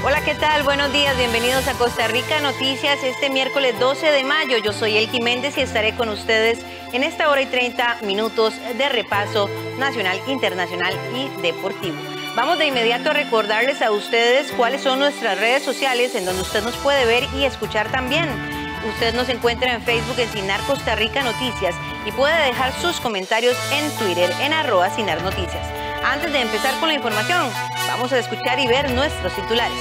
Hola, ¿qué tal? Buenos días, bienvenidos a Costa Rica Noticias este miércoles 12 de mayo. Yo soy Elki Méndez y estaré con ustedes en esta hora y 30 minutos de repaso nacional, internacional y deportivo. Vamos de inmediato a recordarles a ustedes cuáles son nuestras redes sociales en donde usted nos puede ver y escuchar también. Usted nos encuentra en Facebook en Sinar Costa Rica Noticias y puede dejar sus comentarios en Twitter en @SinarNoticias. Antes de empezar con la información, vamos a escuchar y ver nuestros titulares.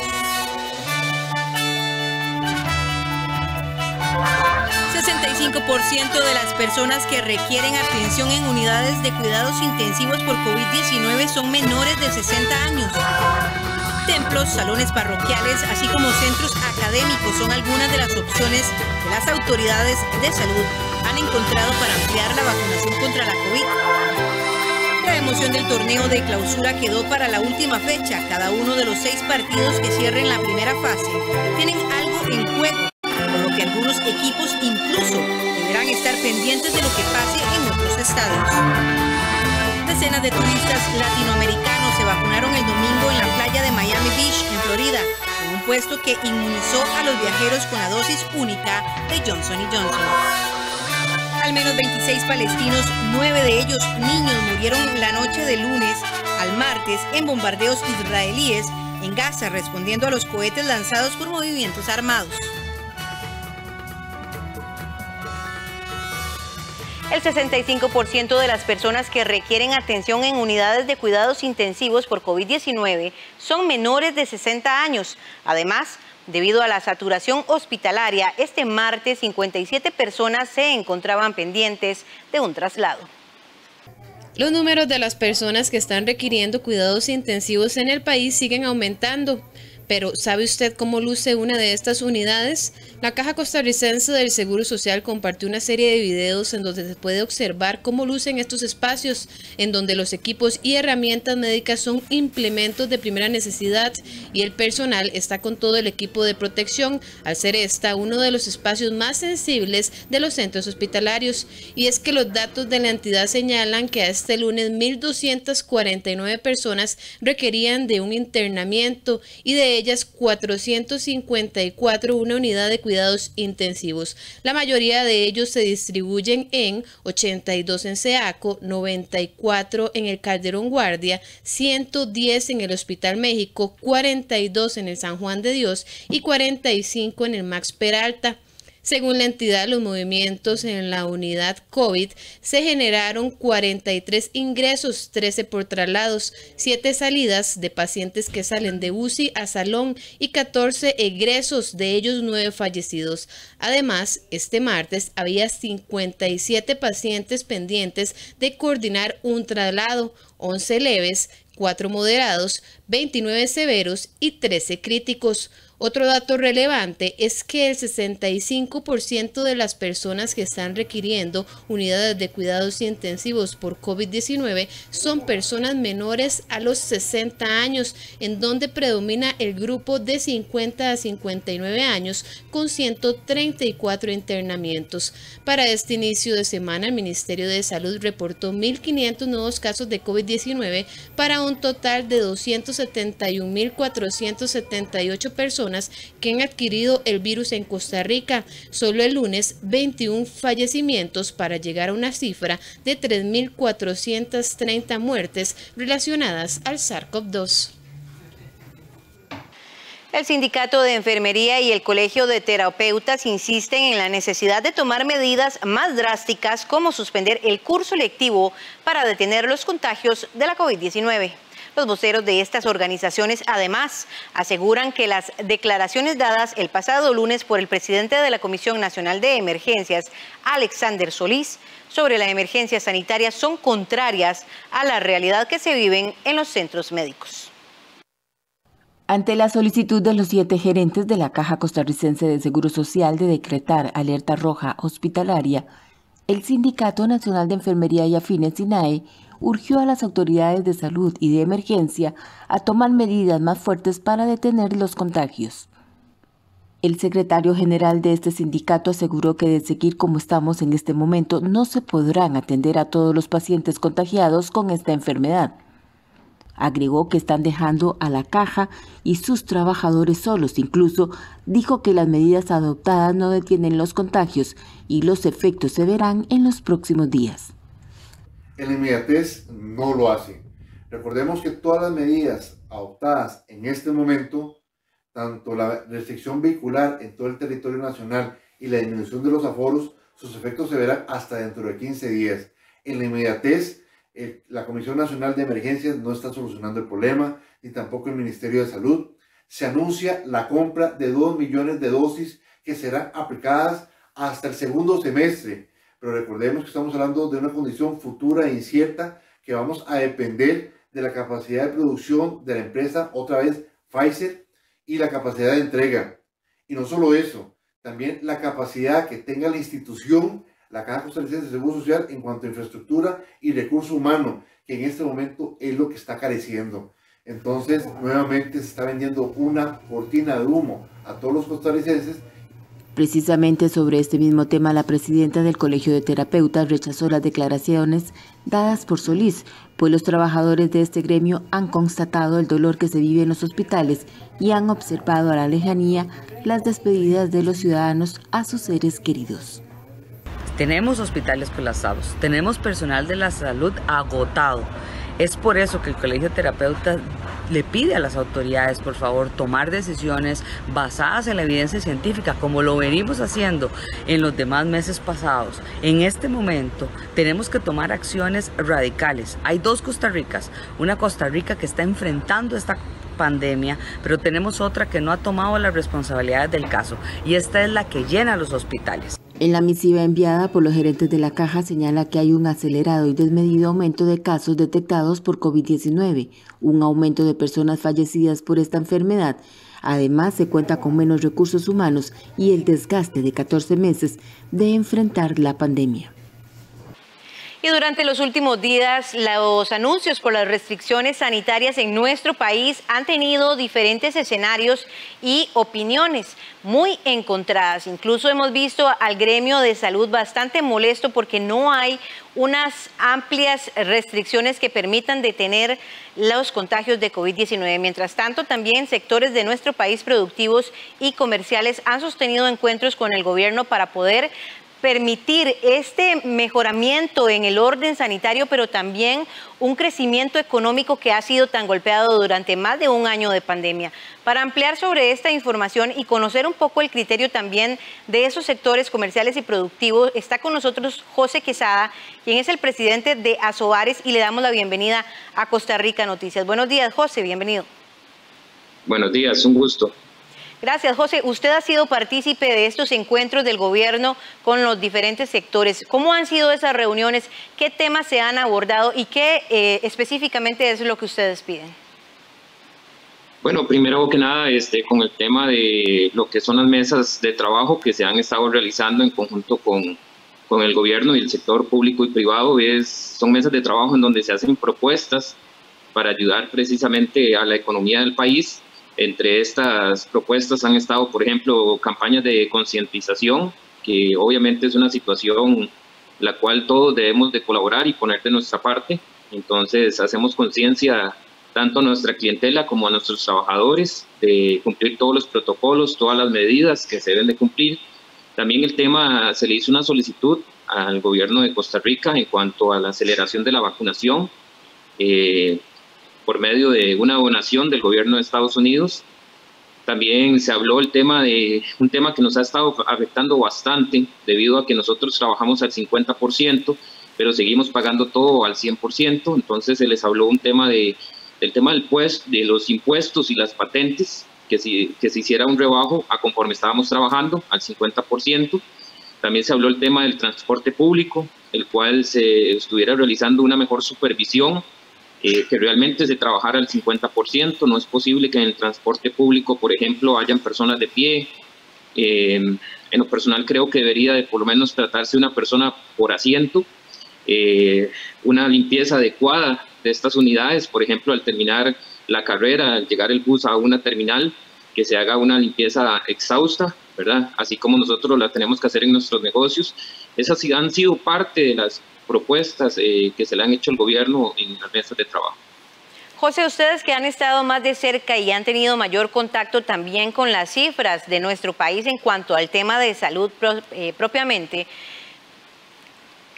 65% de las personas que requieren atención en unidades de cuidados intensivos por COVID-19 son menores de 60 años. Templos, salones parroquiales, así como centros académicos son algunas de las opciones que las autoridades de salud han encontrado para ampliar la vacunación contra la COVID. La emoción del torneo de clausura quedó para la última fecha. Cada uno de los 6 partidos que cierren la primera fase tienen algo en juego, por lo que algunos equipos incluso deberán estar pendientes de lo que pase en otros estadios. Decenas de turistas latinoamericanos se vacunaron el domingo en la playa de Miami Beach, en Florida, en un puesto que inmunizó a los viajeros con la dosis única de Johnson & Johnson. Al menos 26 palestinos, 9 de ellos niños, murieron la noche de lunes al martes en bombardeos israelíes en Gaza, respondiendo a los cohetes lanzados por movimientos armados. El 65% de las personas que requieren atención en unidades de cuidados intensivos por COVID-19 son menores de 60 años. Además, debido a la saturación hospitalaria, este martes 57 personas se encontraban pendientes de un traslado. Los números de las personas que están requiriendo cuidados intensivos en el país siguen aumentando. Pero, ¿sabe usted cómo luce una de estas unidades? La Caja Costarricense del Seguro Social compartió una serie de videos en donde se puede observar cómo lucen estos espacios, en donde los equipos y herramientas médicas son implementos de primera necesidad y el personal está con todo el equipo de protección, al ser esta uno de los espacios más sensibles de los centros hospitalarios. Y es que los datos de la entidad señalan que a este lunes 1.249 personas requerían de un internamiento y de ellas 454 una unidad de cuidados intensivos. La mayoría de ellos se distribuyen en 82 en Seaco, 94 en el Calderón Guardia, 110 en el Hospital México, 42 en el San Juan de Dios y 45 en el Max Peralta. Según la entidad, los movimientos en la unidad COVID se generaron 43 ingresos, 13 por traslados, 7 salidas de pacientes que salen de UCI a salón y 14 egresos, de ellos 9 fallecidos. Además, este martes había 57 pacientes pendientes de coordinar un traslado, 11 leves, 4 moderados, 29 severos y 13 críticos. Otro dato relevante es que el 65% de las personas que están requiriendo unidades de cuidados intensivos por COVID-19 son personas menores a los 60 años, en donde predomina el grupo de 50 a 59 años con 134 internamientos. Para este inicio de semana, el Ministerio de Salud reportó 1.500 nuevos casos de COVID-19 para un total de 271.478 personas que han adquirido el virus en Costa Rica. Solo el lunes 21 fallecimientos para llegar a una cifra de 3.430 muertes relacionadas al SARS-CoV-2. El Sindicato de Enfermería y el Colegio de Terapeutas insisten en la necesidad de tomar medidas más drásticas como suspender el curso lectivo para detener los contagios de la COVID-19. Los voceros de estas organizaciones además aseguran que las declaraciones dadas el pasado lunes por el presidente de la Comisión Nacional de Emergencias, Alexander Solís, sobre la emergencia sanitaria son contrarias a la realidad que se viven en los centros médicos. Ante la solicitud de los 7 gerentes de la Caja Costarricense de Seguro Social de decretar alerta roja hospitalaria, el Sindicato Nacional de Enfermería y Afines SINAE urgió a las autoridades de salud y de emergencia a tomar medidas más fuertes para detener los contagios. El secretario general de este sindicato aseguró que de seguir como estamos en este momento no se podrán atender a todos los pacientes contagiados con esta enfermedad. Agregó que están dejando a la caja y sus trabajadores solos. Incluso dijo que las medidas adoptadas no detienen los contagios y los efectos se verán en los próximos días. En la inmediatez no lo hace. Recordemos que todas las medidas adoptadas en este momento, tanto la restricción vehicular en todo el territorio nacional y la disminución de los aforos, sus efectos se verán hasta dentro de 15 días. En la inmediatez, la Comisión Nacional de Emergencias no está solucionando el problema, ni tampoco el Ministerio de Salud. Se anuncia la compra de 2 millones de dosis que serán aplicadas hasta el segundo semestre. Pero recordemos que estamos hablando de una condición futura e incierta, que vamos a depender de la capacidad de producción de la empresa, otra vez Pfizer, y la capacidad de entrega. Y no solo eso, también la capacidad que tenga la institución, la Caja Costarricense de Seguro Social, en cuanto a infraestructura y recurso humano, que en este momento es lo que está careciendo. Entonces, nuevamente se está vendiendo una cortina de humo a todos los costarricenses. Precisamente sobre este mismo tema, la presidenta del Colegio de Terapeutas rechazó las declaraciones dadas por Solís, pues los trabajadores de este gremio han constatado el dolor que se vive en los hospitales y han observado a la lejanía las despedidas de los ciudadanos a sus seres queridos. Tenemos hospitales colapsados, tenemos personal de la salud agotado. Es por eso que el Colegio de Terapeutas le pide a las autoridades, por favor, tomar decisiones basadas en la evidencia científica, como lo venimos haciendo en los demás meses pasados. En este momento tenemos que tomar acciones radicales. Hay dos Costa Ricas, una Costa Rica que está enfrentando esta pandemia, pero tenemos otra que no ha tomado las responsabilidades del caso, y esta es la que llena los hospitales. En la misiva enviada por los gerentes de la Caja señala que hay un acelerado y desmedido aumento de casos detectados por COVID-19, un aumento de personas fallecidas por esta enfermedad. Además, se cuenta con menos recursos humanos y el desgaste de 14 meses de enfrentar la pandemia. Y durante los últimos días, los anuncios por las restricciones sanitarias en nuestro país han tenido diferentes escenarios y opiniones muy encontradas. Incluso hemos visto al gremio de salud bastante molesto porque no hay unas amplias restricciones que permitan detener los contagios de COVID-19. Mientras tanto, también sectores de nuestro país productivos y comerciales han sostenido encuentros con el gobierno para poder permitir este mejoramiento en el orden sanitario, pero también un crecimiento económico que ha sido tan golpeado durante más de un año de pandemia. Para ampliar sobre esta información y conocer un poco el criterio también de esos sectores comerciales y productivos, está con nosotros José Quesada, quien es el presidente de Asobares, y le damos la bienvenida a Costa Rica Noticias. Buenos días, José, bienvenido. Buenos días, un gusto. Gracias, José. Usted ha sido partícipe de estos encuentros del gobierno con los diferentes sectores. ¿Cómo han sido esas reuniones? ¿Qué temas se han abordado y qué específicamente es lo que ustedes piden? Bueno, primero que nada, con el tema de lo que son las mesas de trabajo que se han estado realizando en conjunto con el gobierno y el sector público y privado, son mesas de trabajo en donde se hacen propuestas para ayudar precisamente a la economía del país. Entre estas propuestas han estado, por ejemplo, campañas de concientización, que obviamente es una situación la cual todos debemos de colaborar y poner de nuestra parte. Entonces hacemos conciencia tanto a nuestra clientela como a nuestros trabajadores de cumplir todos los protocolos, todas las medidas que se deben de cumplir. También el tema, se le hizo una solicitud al gobierno de Costa Rica en cuanto a la aceleración de la vacunación, por medio de una donación del gobierno de Estados Unidos. También se habló un tema que nos ha estado afectando bastante, debido a que nosotros trabajamos al 50%, pero seguimos pagando todo al 100%. Entonces se les habló del tema de los impuestos y las patentes, que se hiciera un rebajo a conforme estábamos trabajando al 50%. También se habló el tema del transporte público, el cual se estuviera realizando una mejor supervisión, que realmente se trabajara al 50%. No es posible que en el transporte público, por ejemplo, hayan personas de pie. En lo personal creo que debería de por lo menos tratarse de una persona por asiento. Una limpieza adecuada de estas unidades, por ejemplo, al terminar la carrera, al llegar el bus a una terminal, que se haga una limpieza exhausta, ¿verdad? Así como nosotros la tenemos que hacer en nuestros negocios. Esas han sido parte de las propuestas que se le han hecho al gobierno en las mesas de trabajo. José, ustedes que han estado más de cerca y han tenido mayor contacto también con las cifras de nuestro país en cuanto al tema de salud propiamente,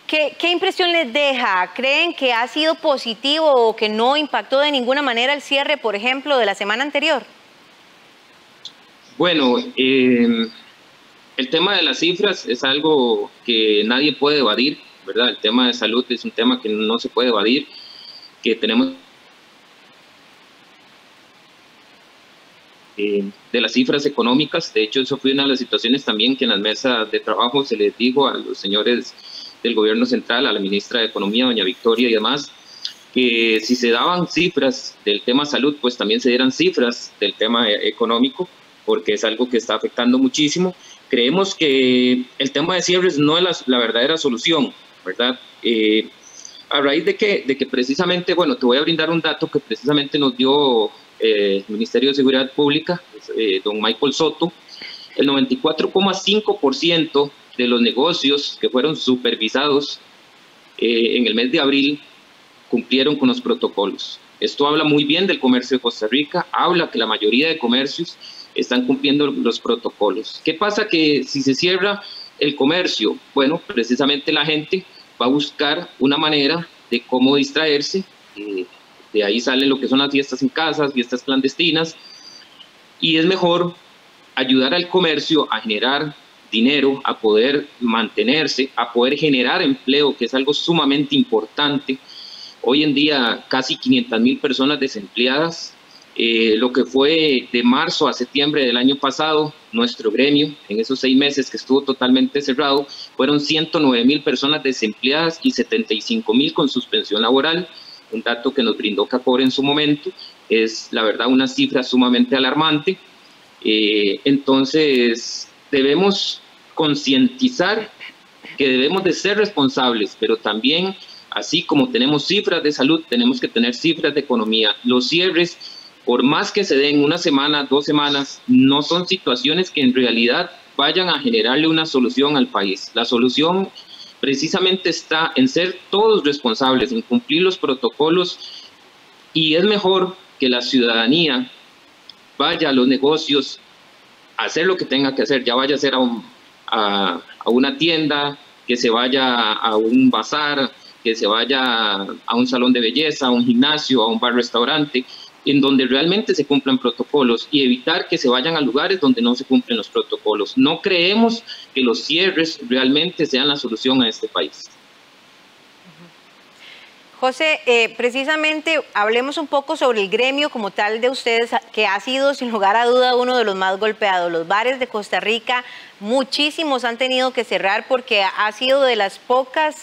¿qué impresión les deja? ¿Creen que ha sido positivo o que no impactó de ninguna manera el cierre, por ejemplo, de la semana anterior? Bueno, el tema de las cifras es algo que nadie puede evadir, ¿verdad? El tema de salud es un tema que no se puede evadir, que tenemos de las cifras económicas. De hecho, eso fue una de las situaciones también que en las mesas de trabajo se les dijo a los señores del gobierno central, a la ministra de Economía, doña Victoria y demás, que si se daban cifras del tema salud, pues también se dieran cifras del tema económico, porque es algo que está afectando muchísimo. Creemos que el tema de cierres no es la verdadera solución, ¿verdad? A raíz de que precisamente, bueno, te voy a brindar un dato que precisamente nos dio el Ministerio de Seguridad Pública, don Michael Soto. El 94,5% de los negocios que fueron supervisados en el mes de abril cumplieron con los protocolos. Esto habla muy bien del comercio de Costa Rica, habla que la mayoría de comercios están cumpliendo los protocolos. ¿Qué pasa? Que si se cierra el comercio, bueno, precisamente la gente va a buscar una manera de cómo distraerse. De ahí salen lo que son las fiestas en casas, fiestas clandestinas, y es mejor ayudar al comercio a generar dinero, a poder mantenerse, a poder generar empleo, que es algo sumamente importante. Hoy en día casi 500,000 personas desempleadas. Lo que fue de marzo a septiembre del año pasado, nuestro gremio, en esos 6 meses que estuvo totalmente cerrado, fueron 109,000 personas desempleadas y 75,000 con suspensión laboral. Un dato que nos brindó CACOR en su momento, es la verdad una cifra sumamente alarmante. Entonces debemos concientizar que debemos de ser responsables, pero también, así como tenemos cifras de salud, tenemos que tener cifras de economía. Los cierres, por más que se den una semana, 2 semanas, no son situaciones que en realidad vayan a generarle una solución al país. La solución precisamente está en ser todos responsables, en cumplir los protocolos, y es mejor que la ciudadanía vaya a los negocios a hacer lo que tenga que hacer, ya vaya a hacer a una tienda, que se vaya a un bazar, que se vaya a un salón de belleza, a un gimnasio, a un bar-restaurante, en donde realmente se cumplan protocolos, y evitar que se vayan a lugares donde no se cumplen los protocolos. No creemos que los cierres realmente sean la solución a este país. José, precisamente hablemos un poco sobre el gremio como tal de ustedes, que ha sido sin lugar a duda uno de los más golpeados. Los bares de Costa Rica, muchísimos han tenido que cerrar porque ha sido de los pocos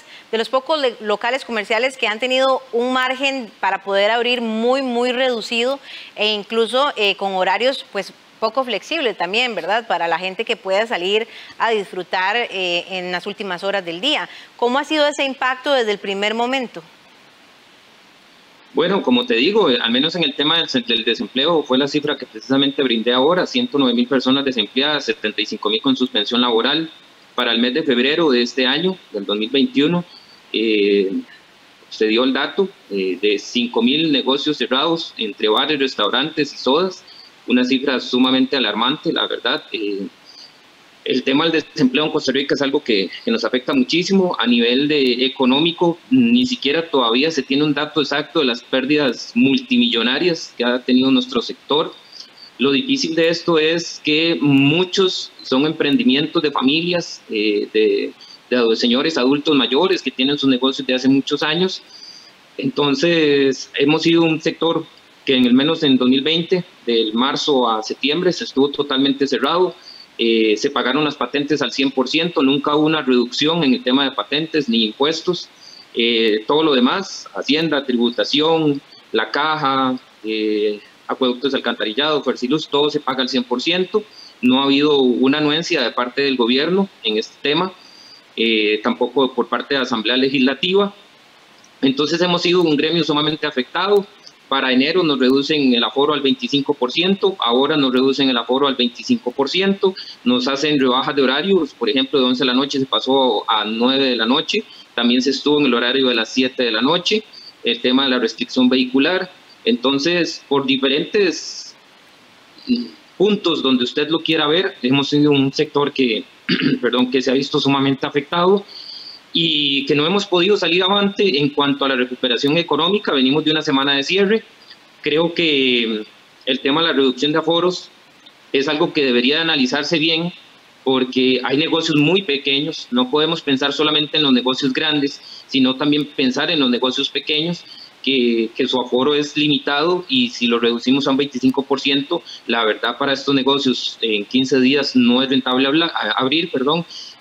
locales comerciales que han tenido un margen para poder abrir muy reducido, e incluso con horarios pues poco flexibles también, ¿verdad? Para la gente que pueda salir a disfrutar en las últimas horas del día. ¿Cómo ha sido ese impacto desde el primer momento? Bueno, como te digo, al menos en el tema del desempleo, fue la cifra que precisamente brindé ahora: 109,000 personas desempleadas, 75,000 con suspensión laboral. Para el mes de febrero de este año, del 2021, se dio el dato de 5,000 negocios cerrados entre bares, restaurantes y sodas, una cifra sumamente alarmante, la verdad. El tema del desempleo en Costa Rica es algo que nos afecta muchísimo. A nivel económico, ni siquiera todavía se tiene un dato exacto de las pérdidas multimillonarias que ha tenido nuestro sector. Lo difícil de esto es que muchos son emprendimientos de familias, de señores adultos mayores que tienen sus negocios de hace muchos años. Entonces, hemos sido un sector que al menos en 2020, del marzo a septiembre, se estuvo totalmente cerrado. Se pagaron las patentes al 100%, nunca hubo una reducción en el tema de patentes ni impuestos. Todo lo demás, Hacienda, tributación, la caja, acueductos de alcantarillado, Fersiluz, todo se paga al 100%. No ha habido una anuencia de parte del gobierno en este tema, tampoco por parte de la Asamblea Legislativa. Entonces hemos sido un gremio sumamente afectado. Para enero nos reducen el aforo al 25%, ahora nos reducen el aforo al 25%, nos hacen rebajas de horarios, por ejemplo, de 11 de la noche se pasó a 9 de la noche, también se estuvo en el horario de las 7 de la noche, el tema de la restricción vehicular. Entonces, por diferentes puntos donde usted lo quiera ver, hemos sido un sector que, que se ha visto sumamente afectado y que no hemos podido salir avante en cuanto a la recuperación económica. Venimos de una semana de cierre. Creo que el tema de la reducción de aforos es algo que debería analizarse bien, porque hay negocios muy pequeños. No podemos pensar solamente en los negocios grandes, sino también pensar en los negocios pequeños, que su aforo es limitado, y si lo reducimos a un 25%, la verdad para estos negocios en 15 días no es rentable abrir,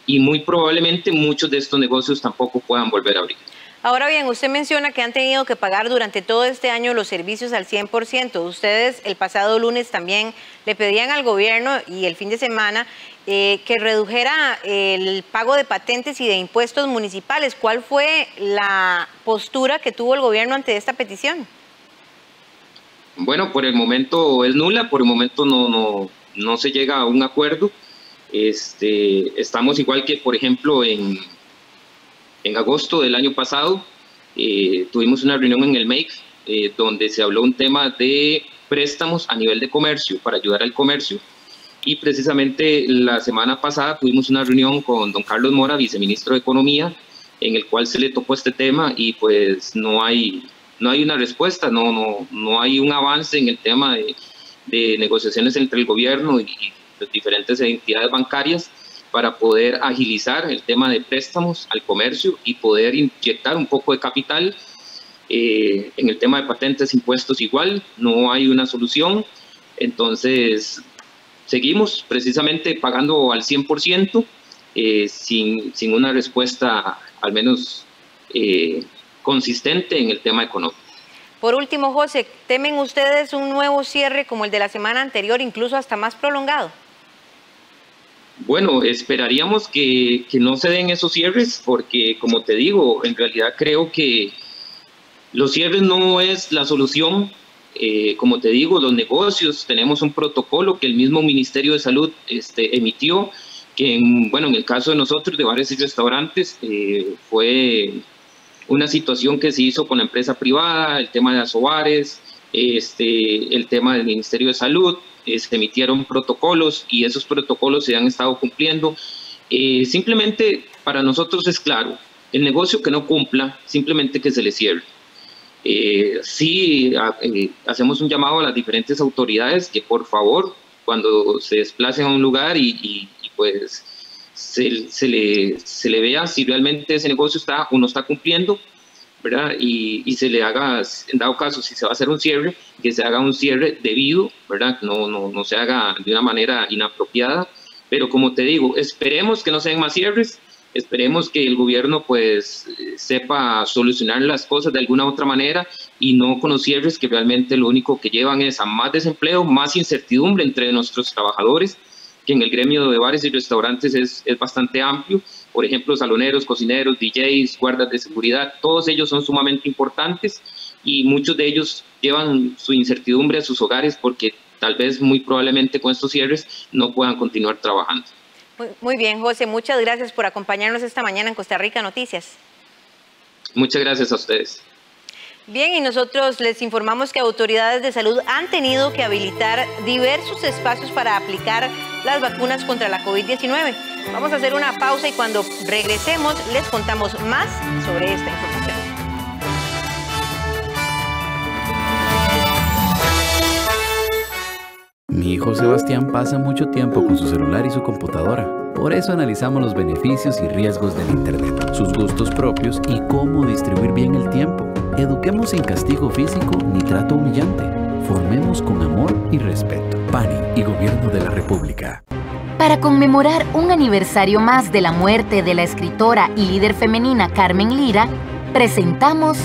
y muy probablemente muchos de estos negocios tampoco puedan volver a abrir. Ahora bien, usted menciona que han tenido que pagar durante todo este año los servicios al 100%. Ustedes el pasado lunes también le pedían al gobierno y el fin de semana que redujera el pago de patentes y de impuestos municipales. ¿Cuál fue la postura que tuvo el gobierno ante esta petición? Bueno, por el momento es nula, por el momento no se llega a un acuerdo. Estamos igual que, por ejemplo, en agosto del año pasado, tuvimos una reunión en el MEIC donde se habló un tema de préstamos a nivel de comercio, para ayudar al comercio. Y precisamente la semana pasada tuvimos una reunión con don Carlos Mora, viceministro de Economía, en el cual se le tocó este tema y pues no hay una respuesta, no hay un avance en el tema de negociaciones entre el gobierno y las diferentes entidades bancarias para poder agilizar el tema de préstamos al comercio y poder inyectar un poco de capital. En el tema de patentes, impuestos igual, no hay una solución. Entonces, seguimos precisamente pagando al 100%, sin una respuesta al menos consistente en el tema económico. Por último, José, ¿temen ustedes un nuevo cierre como el de la semana anterior, incluso hasta más prolongado? Bueno, esperaríamos que no se den esos cierres, porque como te digo, en realidad creo que los cierres no es la solución. Como te digo, los negocios, tenemos un protocolo que el mismo Ministerio de Salud emitió, que en el caso de nosotros, de bares y restaurantes, fue una situación que se hizo con la empresa privada, el tema de asobares, el tema del Ministerio de Salud. Se emitieron protocolos y esos protocolos se han estado cumpliendo. Simplemente para nosotros es claro, el negocio que no cumpla, simplemente que se le cierre. Sí, hacemos un llamado a las diferentes autoridades que por favor, cuando se desplacen a un lugar y pues se le vea si realmente ese negocio está o no está cumpliendo, ¿verdad? Y se le haga, en dado caso, si se va a hacer un cierre, que se haga un cierre debido, ¿verdad? No se haga de una manera inapropiada. Pero como te digo, esperemos que no sean más cierres, esperemos que el gobierno pues sepa solucionar las cosas de alguna otra manera y no con los cierres que realmente lo único que llevan es a más desempleo, más incertidumbre entre nuestros trabajadores, que en el gremio de bares y restaurantes es bastante amplio. Por ejemplo, saloneros, cocineros, DJs, guardas de seguridad, todos ellos son sumamente importantes y muchos de ellos llevan su incertidumbre a sus hogares porque tal vez muy probablemente con estos cierres no puedan continuar trabajando. Muy bien, José, muchas gracias por acompañarnos esta mañana en Costa Rica Noticias. Muchas gracias a ustedes. Bien, y nosotros les informamos que autoridades de salud han tenido que habilitar diversos espacios para aplicar las vacunas contra la COVID-19. Vamos a hacer una pausa y cuando regresemos les contamos más sobre esta información. Mi hijo Sebastián pasa mucho tiempo con su celular y su computadora. Por eso analizamos los beneficios y riesgos del Internet, sus gustos propios y cómo distribuir bien el tiempo. Eduquemos sin castigo físico ni trato humillante. Formemos con amor y respeto. PANI y Gobierno de la República. Para conmemorar un aniversario más de la muerte de la escritora y líder femenina Carmen Lira, presentamos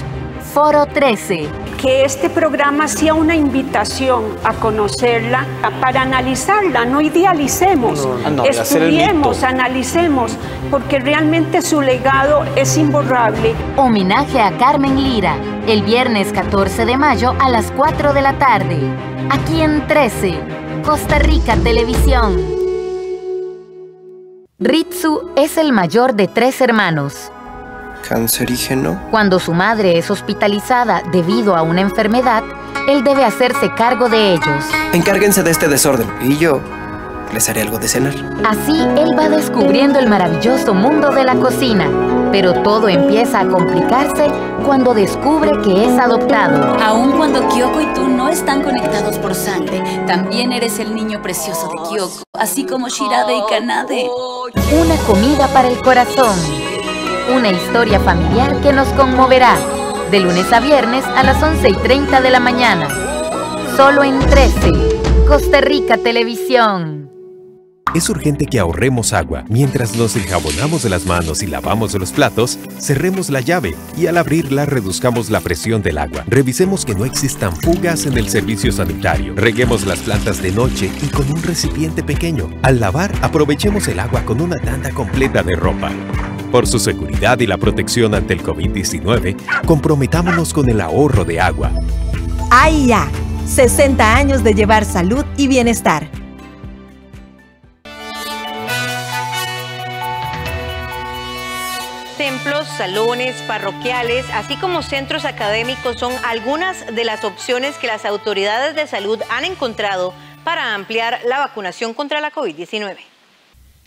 Foro 13. Que este programa sea una invitación a conocerla, para analizarla, no idealicemos, estudiemos, analicemos, porque realmente su legado es imborrable. Homenaje a Carmen Lira, el viernes 14 de mayo a las 4 de la tarde, aquí en 13, Costa Rica Televisión. Ritsu es el mayor de 3 hermanos. cancerígeno. Cuando su madre es hospitalizada debido a una enfermedad, él debe hacerse cargo de ellos. Encárguense de este desorden y yo les haré algo de cenar. Así él va descubriendo el maravilloso mundo de la cocina, pero todo empieza a complicarse cuando descubre que es adoptado. Aun cuando Kyoko y tú no están conectados por sangre, también eres el niño precioso de Kyoko, así como Shirade y Kanade. Una comida para el corazón. Una historia familiar que nos conmoverá. De lunes a viernes a las 11:30 de la mañana. Solo en 13. Costa Rica Televisión. Es urgente que ahorremos agua. Mientras nos enjabonamos de las manos y lavamos los platos, cerremos la llave y al abrirla reduzcamos la presión del agua. Revisemos que no existan fugas en el servicio sanitario. Reguemos las plantas de noche y con un recipiente pequeño. Al lavar, aprovechemos el agua con una tanda completa de ropa. Por su seguridad y la protección ante el COVID-19, comprometámonos con el ahorro de agua. AIA, 60 años de llevar salud y bienestar. Templos, salones, parroquiales, así como centros académicos son algunas de las opciones que las autoridades de salud han encontrado para ampliar la vacunación contra la COVID-19.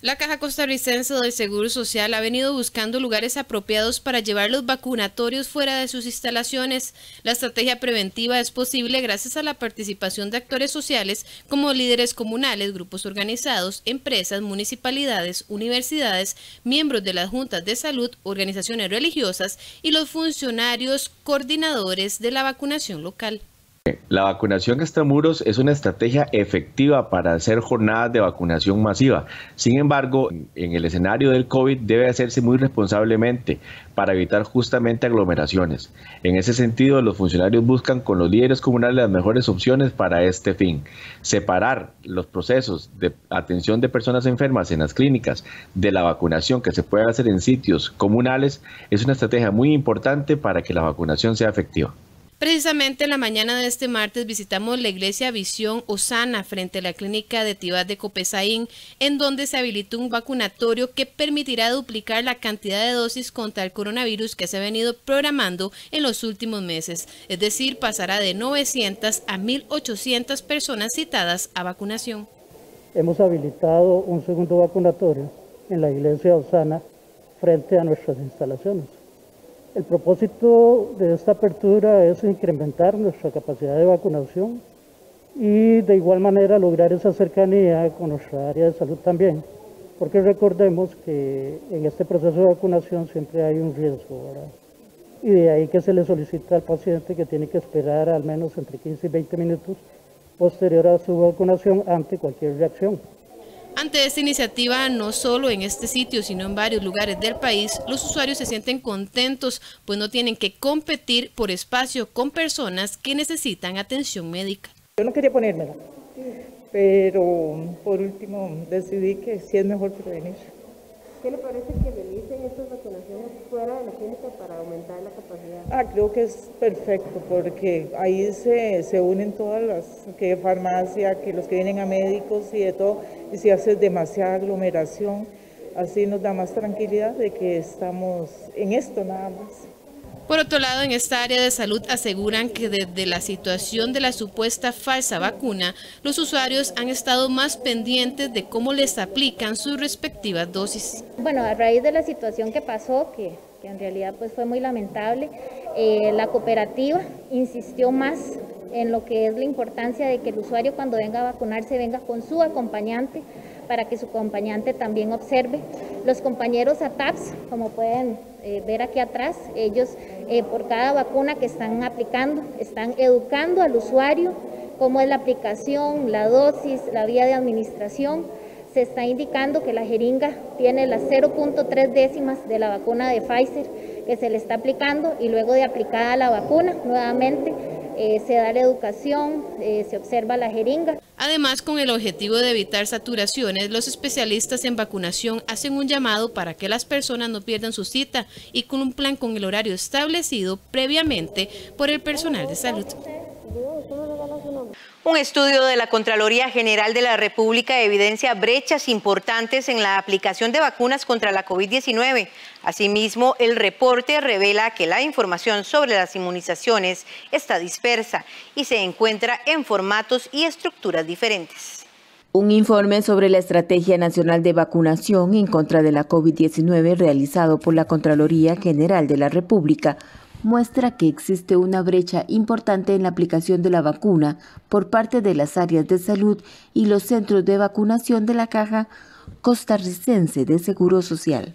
La Caja Costarricense del Seguro Social ha venido buscando lugares apropiados para llevar los vacunatorios fuera de sus instalaciones. La estrategia preventiva es posible gracias a la participación de actores sociales como líderes comunales, grupos organizados, empresas, municipalidades, universidades, miembros de las juntas de salud, organizaciones religiosas y los funcionarios coordinadores de la vacunación local. La vacunación extramuros es una estrategia efectiva para hacer jornadas de vacunación masiva. Sin embargo, en el escenario del COVID debe hacerse muy responsablemente para evitar justamente aglomeraciones. En ese sentido, los funcionarios buscan con los líderes comunales las mejores opciones para este fin. Separar los procesos de atención de personas enfermas en las clínicas de la vacunación que se puede hacer en sitios comunales es una estrategia muy importante para que la vacunación sea efectiva. Precisamente en la mañana de este martes visitamos la iglesia Visión Osana frente a la clínica de Tibás de Copesaín, en donde se habilitó un vacunatorio que permitirá duplicar la cantidad de dosis contra el coronavirus que se ha venido programando en los últimos meses. Es decir, pasará de 900 a 1.800 personas citadas a vacunación. Hemos habilitado un segundo vacunatorio en la iglesia Osana frente a nuestras instalaciones. El propósito de esta apertura es incrementar nuestra capacidad de vacunación y de igual manera lograr esa cercanía con nuestra área de salud también, porque recordemos que en este proceso de vacunación siempre hay un riesgo, ¿verdad? Y de ahí que se le solicita al paciente que tiene que esperar al menos entre 15 y 20 minutos posterior a su vacunación ante cualquier reacción. Ante esta iniciativa, no solo en este sitio, sino en varios lugares del país, los usuarios se sienten contentos, pues no tienen que competir por espacio con personas que necesitan atención médica. Yo no quería ponérmela, pero por último decidí que sí es mejor prevenir. ¿Qué le parece que realicen estas vacunaciones fuera de la clínica para aumentar la capacidad? Creo que es perfecto porque ahí se unen todas las que farmacia, que los que vienen a médicos y de todo, y si hace demasiada aglomeración, así nos da más tranquilidad de que estamos en esto nada más. Por otro lado, en esta área de salud aseguran que desde la situación de la supuesta falsa vacuna, los usuarios han estado más pendientes de cómo les aplican sus respectivas dosis. Bueno, a raíz de la situación que pasó, que en realidad pues fue muy lamentable, la cooperativa insistió más en lo que es la importancia de que el usuario cuando venga a vacunarse venga con su acompañante, para que su acompañante también observe. Los compañeros ATAPS, como pueden ver aquí atrás, ellos por cada vacuna que están aplicando, están educando al usuario cómo es la aplicación, la dosis, la vía de administración. Se está indicando que la jeringa tiene las 0.3 décimas de la vacuna de Pfizer que se le está aplicando, y luego de aplicada la vacuna, nuevamente se da la educación, se observa la jeringa. Además, con el objetivo de evitar saturaciones, los especialistas en vacunación hacen un llamado para que las personas no pierdan su cita y cumplan con el horario establecido previamente por el personal de salud. Un estudio de la Contraloría General de la República evidencia brechas importantes en la aplicación de vacunas contra la COVID-19. Asimismo, el reporte revela que la información sobre las inmunizaciones está dispersa y se encuentra en formatos y estructuras diferentes. Un informe sobre la Estrategia Nacional de Vacunación en contra de la COVID-19 realizado por la Contraloría General de la República muestra que existe una brecha importante en la aplicación de la vacuna por parte de las áreas de salud y los centros de vacunación de la Caja Costarricense de Seguro Social.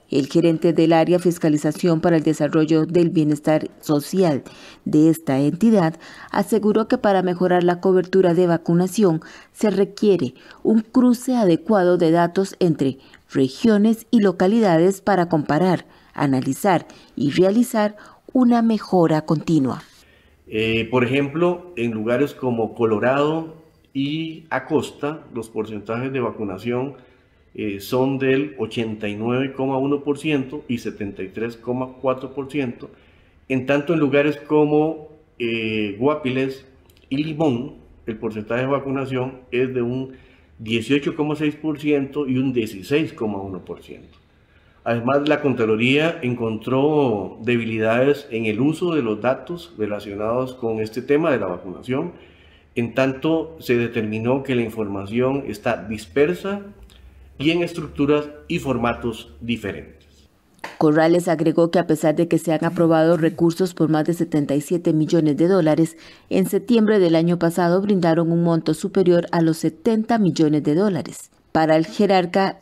El gerente del área Fiscalización para el Desarrollo del Bienestar Social de esta entidad aseguró que para mejorar la cobertura de vacunación se requiere un cruce adecuado de datos entre regiones y localidades para comparar, analizar y realizar una mejora continua. Por ejemplo, en lugares como Colorado y Acosta, los porcentajes de vacunación son del 89,1% y 73,4%, en tanto en lugares como Guapiles y Limón, el porcentaje de vacunación es de un 18,6% y un 16,1%. Además, la Contraloría encontró debilidades en el uso de los datos relacionados con este tema de la vacunación, en tanto se determinó que la información está dispersa y en estructuras y formatos diferentes. Corrales agregó que a pesar de que se han aprobado recursos por más de 77 millones de dólares, en septiembre del año pasado brindaron un monto superior a los 70 millones de dólares. Para el jerarca,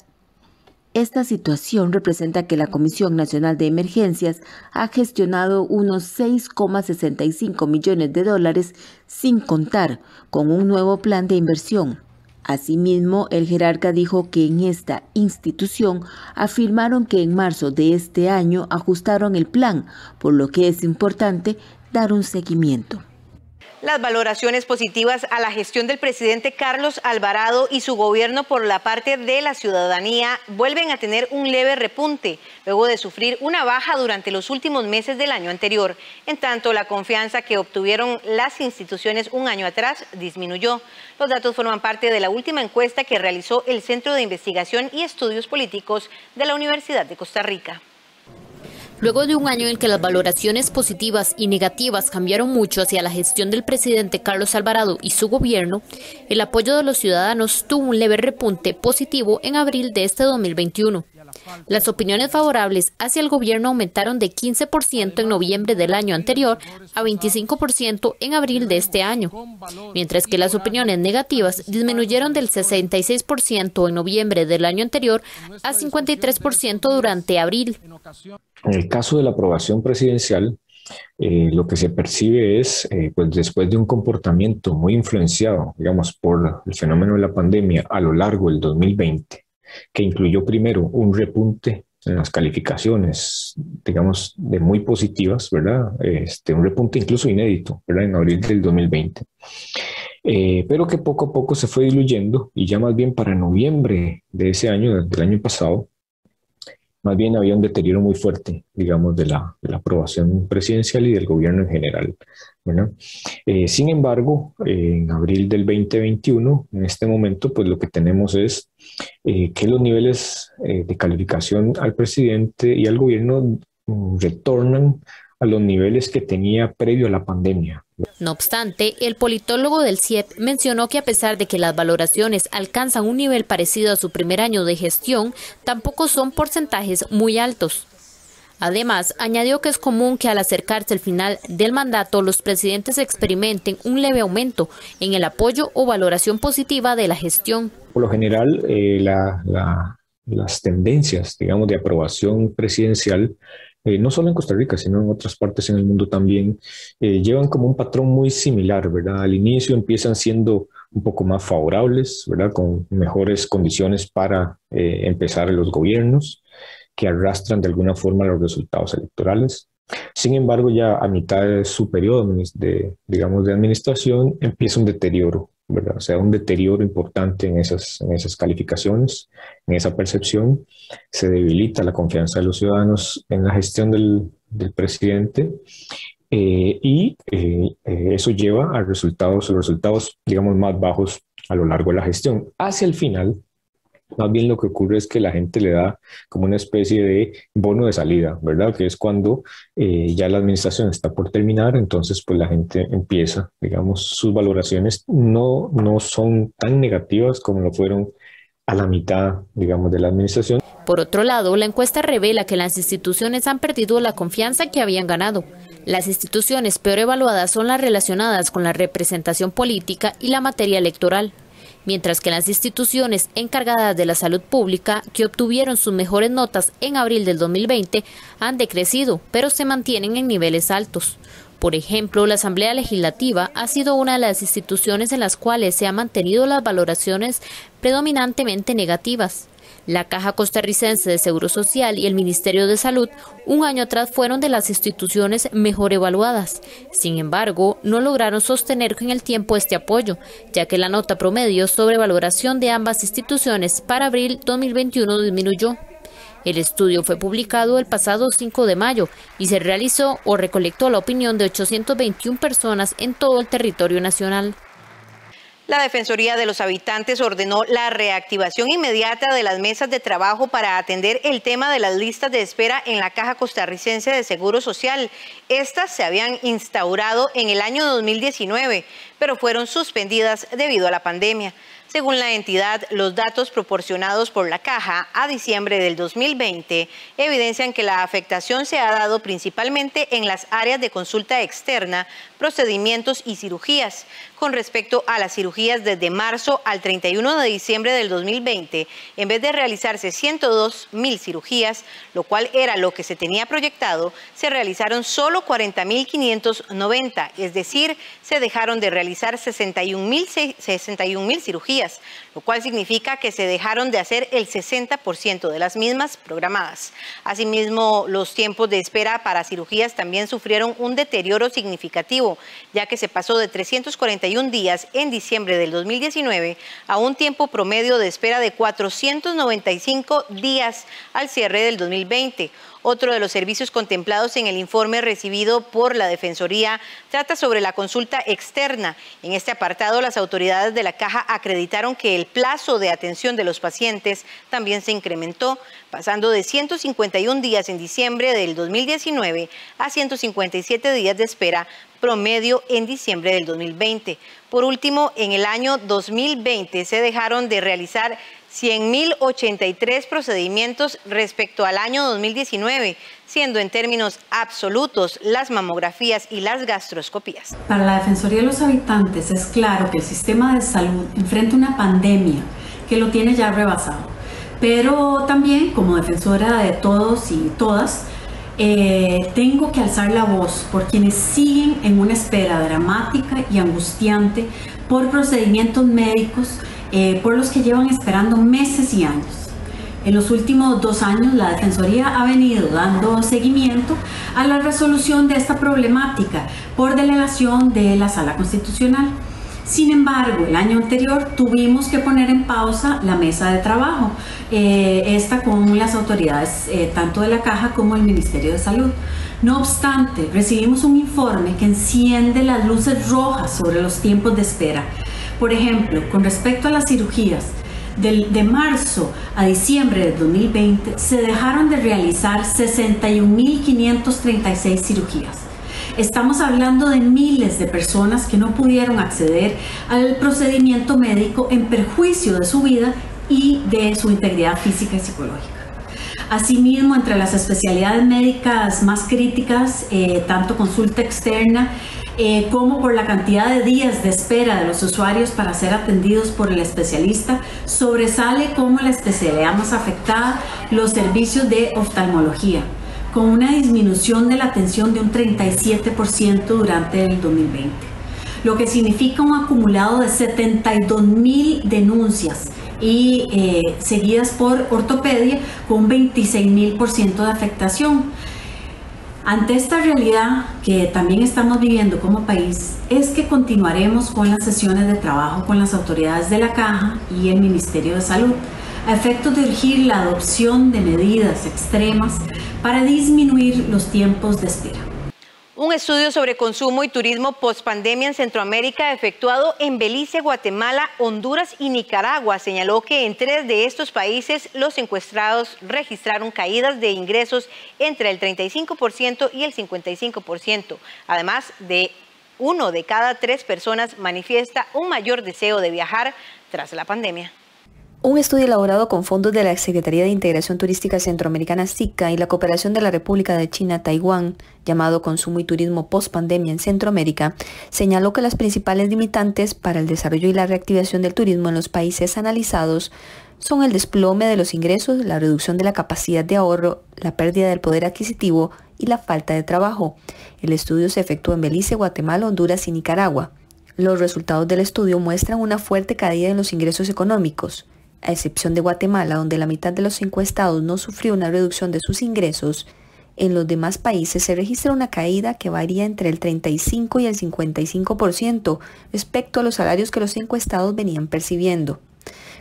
esta situación representa que la Comisión Nacional de Emergencias ha gestionado unos 6,65 millones de dólares sin contar con un nuevo plan de inversión. Asimismo, el jerarca dijo que en esta institución afirmaron que en marzo de este año ajustaron el plan, por lo que es importante dar un seguimiento. Las valoraciones positivas a la gestión del presidente Carlos Alvarado y su gobierno por la parte de la ciudadanía vuelven a tener un leve repunte, luego de sufrir una baja durante los últimos meses del año anterior. En tanto, la confianza que obtuvieron las instituciones un año atrás disminuyó. Los datos forman parte de la última encuesta que realizó el Centro de Investigación y Estudios Políticos de la Universidad de Costa Rica. Luego de un año en que las valoraciones positivas y negativas cambiaron mucho hacia la gestión del presidente Carlos Alvarado y su gobierno, el apoyo de los ciudadanos tuvo un leve repunte positivo en abril de este 2021. Las opiniones favorables hacia el gobierno aumentaron de 15% en noviembre del año anterior a 25% en abril de este año, mientras que las opiniones negativas disminuyeron del 66% en noviembre del año anterior a 53% durante abril. En el caso de la aprobación presidencial, lo que se percibe es, pues después de un comportamiento muy influenciado, digamos, por el fenómeno de la pandemia a lo largo del 2020, que incluyó primero un repunte en las calificaciones, digamos, de muy positivas, ¿verdad? Un repunte incluso inédito, ¿verdad? En abril del 2020. Pero que poco a poco se fue diluyendo y ya más bien para noviembre de ese año, del año pasado, más bien había un deterioro muy fuerte, digamos, de la aprobación presidencial y del gobierno en general, ¿verdad? Sin embargo, en abril del 2021, en este momento, pues lo que tenemos es que los niveles de calificación al presidente y al gobierno retornan a los niveles que tenía previo a la pandemia. No obstante, el politólogo del CIEP mencionó que a pesar de que las valoraciones alcanzan un nivel parecido a su primer año de gestión, tampoco son porcentajes muy altos. Además, añadió que es común que al acercarse el final del mandato, los presidentes experimenten un leve aumento en el apoyo o valoración positiva de la gestión. Por lo general, las tendencias, digamos, de aprobación presidencial, no solo en Costa Rica, sino en otras partes en el mundo también, llevan como un patrón muy similar, ¿verdad? Al inicio empiezan siendo un poco más favorables, ¿verdad? Con mejores condiciones para empezar los gobiernos, que arrastran de alguna forma los resultados electorales. Sin embargo, ya a mitad de su periodo de administración empieza un deterioro, ¿verdad? O sea, un deterioro importante en esas calificaciones, en esa percepción. Se debilita la confianza de los ciudadanos en la gestión del presidente y eso lleva a los resultados, digamos, más bajos a lo largo de la gestión. Hacia el final, más bien lo que ocurre es que la gente le da como una especie de bono de salida, ¿verdad? Que es cuando ya la administración está por terminar, entonces pues la gente empieza, digamos, sus valoraciones no son tan negativas como lo fueron a la mitad, digamos, de la administración. Por otro lado, la encuesta revela que las instituciones han perdido la confianza que habían ganado. Las instituciones peor evaluadas son las relacionadas con la representación política y la materia electoral, mientras que las instituciones encargadas de la salud pública, que obtuvieron sus mejores notas en abril del 2020, han decrecido, pero se mantienen en niveles altos. Por ejemplo, la Asamblea Legislativa ha sido una de las instituciones en las cuales se han mantenido las valoraciones predominantemente negativas. La Caja Costarricense de Seguro Social y el Ministerio de Salud un año atrás fueron de las instituciones mejor evaluadas. Sin embargo, no lograron sostener en el tiempo este apoyo, ya que la nota promedio sobre valoración de ambas instituciones para abril 2021 disminuyó. El estudio fue publicado el pasado 5 de mayo y se realizó o recolectó la opinión de 821 personas en todo el territorio nacional. La Defensoría de los Habitantes ordenó la reactivación inmediata de las mesas de trabajo para atender el tema de las listas de espera en la Caja Costarricense de Seguro Social. Estas se habían instaurado en el año 2019, pero fueron suspendidas debido a la pandemia. Según la entidad, los datos proporcionados por la Caja a diciembre del 2020 evidencian que la afectación se ha dado principalmente en las áreas de consulta externa, procedimientos y cirugías. Con respecto a las cirugías, desde marzo al 31 de diciembre del 2020, en vez de realizarse 102.000 cirugías, lo cual era lo que se tenía proyectado, se realizaron solo 40.590, es decir, se dejaron de realizar 61.000 cirugías, lo cual significa que se dejaron de hacer el 60% de las mismas programadas. Asimismo, los tiempos de espera para cirugías también sufrieron un deterioro significativo, ya que se pasó de 341 días en diciembre del 2019 a un tiempo promedio de espera de 495 días al cierre del 2020. Otro de los servicios contemplados en el informe recibido por la Defensoría trata sobre la consulta externa. En este apartado, las autoridades de la Caja acreditaron que el plazo de atención de los pacientes también se incrementó, pasando de 151 días en diciembre del 2019 a 157 días de espera promedio en diciembre del 2020. Por último, en el año 2020 se dejaron de realizar 100.083 procedimientos respecto al año 2019, siendo en términos absolutos las mamografías y las gastroscopías. Para la Defensoría de los Habitantes es claro que el sistema de salud enfrenta una pandemia que lo tiene ya rebasado, pero también como defensora de todos y todas, tengo que alzar la voz por quienes siguen en una espera dramática y angustiante por procedimientos médicos, por los que llevan esperando meses y años. En los últimos 2 años, la Defensoría ha venido dando seguimiento a la resolución de esta problemática por delegación de la Sala Constitucional. Sin embargo, el año anterior tuvimos que poner en pausa la mesa de trabajo, esta con las autoridades tanto de la Caja como el Ministerio de Salud. No obstante, recibimos un informe que enciende las luces rojas sobre los tiempos de espera. Por ejemplo, con respecto a las cirugías, de marzo a diciembre de 2020 se dejaron de realizar 61.536 cirugías. Estamos hablando de miles de personas que no pudieron acceder al procedimiento médico en perjuicio de su vida y de su integridad física y psicológica. Asimismo, entre las especialidades médicas más críticas, tanto consulta externa como por la cantidad de días de espera de los usuarios para ser atendidos por el especialista, sobresale como la especialidad más afectada los servicios de oftalmología, con una disminución de la atención de un 37% durante el 2020, lo que significa un acumulado de 72.000 denuncias y seguidas por ortopedia con un 26.000% de afectación. Ante esta realidad que también estamos viviendo como país, es que continuaremos con las sesiones de trabajo con las autoridades de la Caja y el Ministerio de Salud, a efectos de urgir la adopción de medidas extremas para disminuir los tiempos de espera. Un estudio sobre consumo y turismo post-pandemia en Centroamérica efectuado en Belice, Guatemala, Honduras y Nicaragua señaló que en 3 de estos países los encuestados registraron caídas de ingresos entre el 35% y el 55%. Además, 1 de cada 3 personas manifiesta un mayor deseo de viajar tras la pandemia. Un estudio elaborado con fondos de la Secretaría de Integración Turística Centroamericana SICA y la cooperación de la República de China-Taiwán, llamado Consumo y Turismo Post-Pandemia en Centroamérica, señaló que las principales limitantes para el desarrollo y la reactivación del turismo en los países analizados son el desplome de los ingresos, la reducción de la capacidad de ahorro, la pérdida del poder adquisitivo y la falta de trabajo. El estudio se efectuó en Belice, Guatemala, Honduras y Nicaragua. Los resultados del estudio muestran una fuerte caída en los ingresos económicos. A excepción de Guatemala, donde la mitad de los encuestados no sufrió una reducción de sus ingresos, en los demás países se registra una caída que varía entre el 35 y el 55% respecto a los salarios que los encuestados venían percibiendo.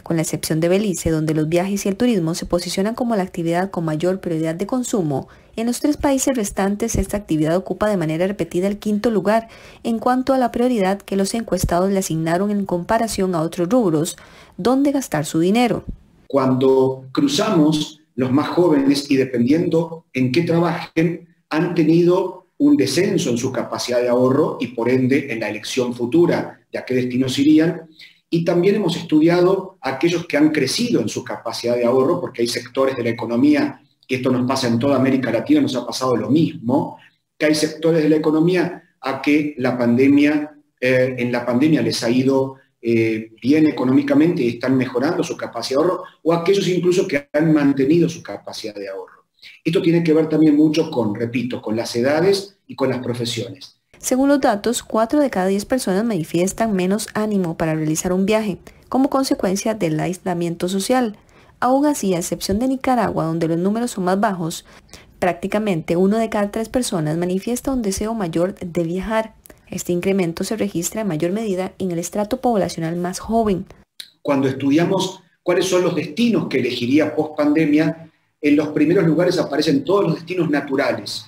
Con la excepción de Belice, donde los viajes y el turismo se posicionan como la actividad con mayor prioridad de consumo, en los 3 países restantes esta actividad ocupa de manera repetida el 5º lugar en cuanto a la prioridad que los encuestados le asignaron en comparación a otros rubros, donde gastar su dinero. Cuando cruzamos, los más jóvenes, y dependiendo en qué trabajen, han tenido un descenso en su capacidad de ahorro y por ende en la elección futura de a qué destinos irían. Y también hemos estudiado a aquellos que han crecido en su capacidad de ahorro, porque hay sectores de la economía, que esto nos pasa en toda América Latina, nos ha pasado lo mismo, que hay sectores de la economía a que la pandemia, en la pandemia les ha ido bien económicamente y están mejorando su capacidad de ahorro, o aquellos incluso que han mantenido su capacidad de ahorro. Esto tiene que ver también mucho con, repito, con las edades y con las profesiones. Según los datos, 4 de cada 10 personas manifiestan menos ánimo para realizar un viaje, como consecuencia del aislamiento social. Aún así, a excepción de Nicaragua, donde los números son más bajos, prácticamente 1 de cada 3 personas manifiesta un deseo mayor de viajar. Este incremento se registra en mayor medida en el estrato poblacional más joven. Cuando estudiamos cuáles son los destinos que elegiría post-pandemia, en los primeros lugares aparecen todos los destinos naturales,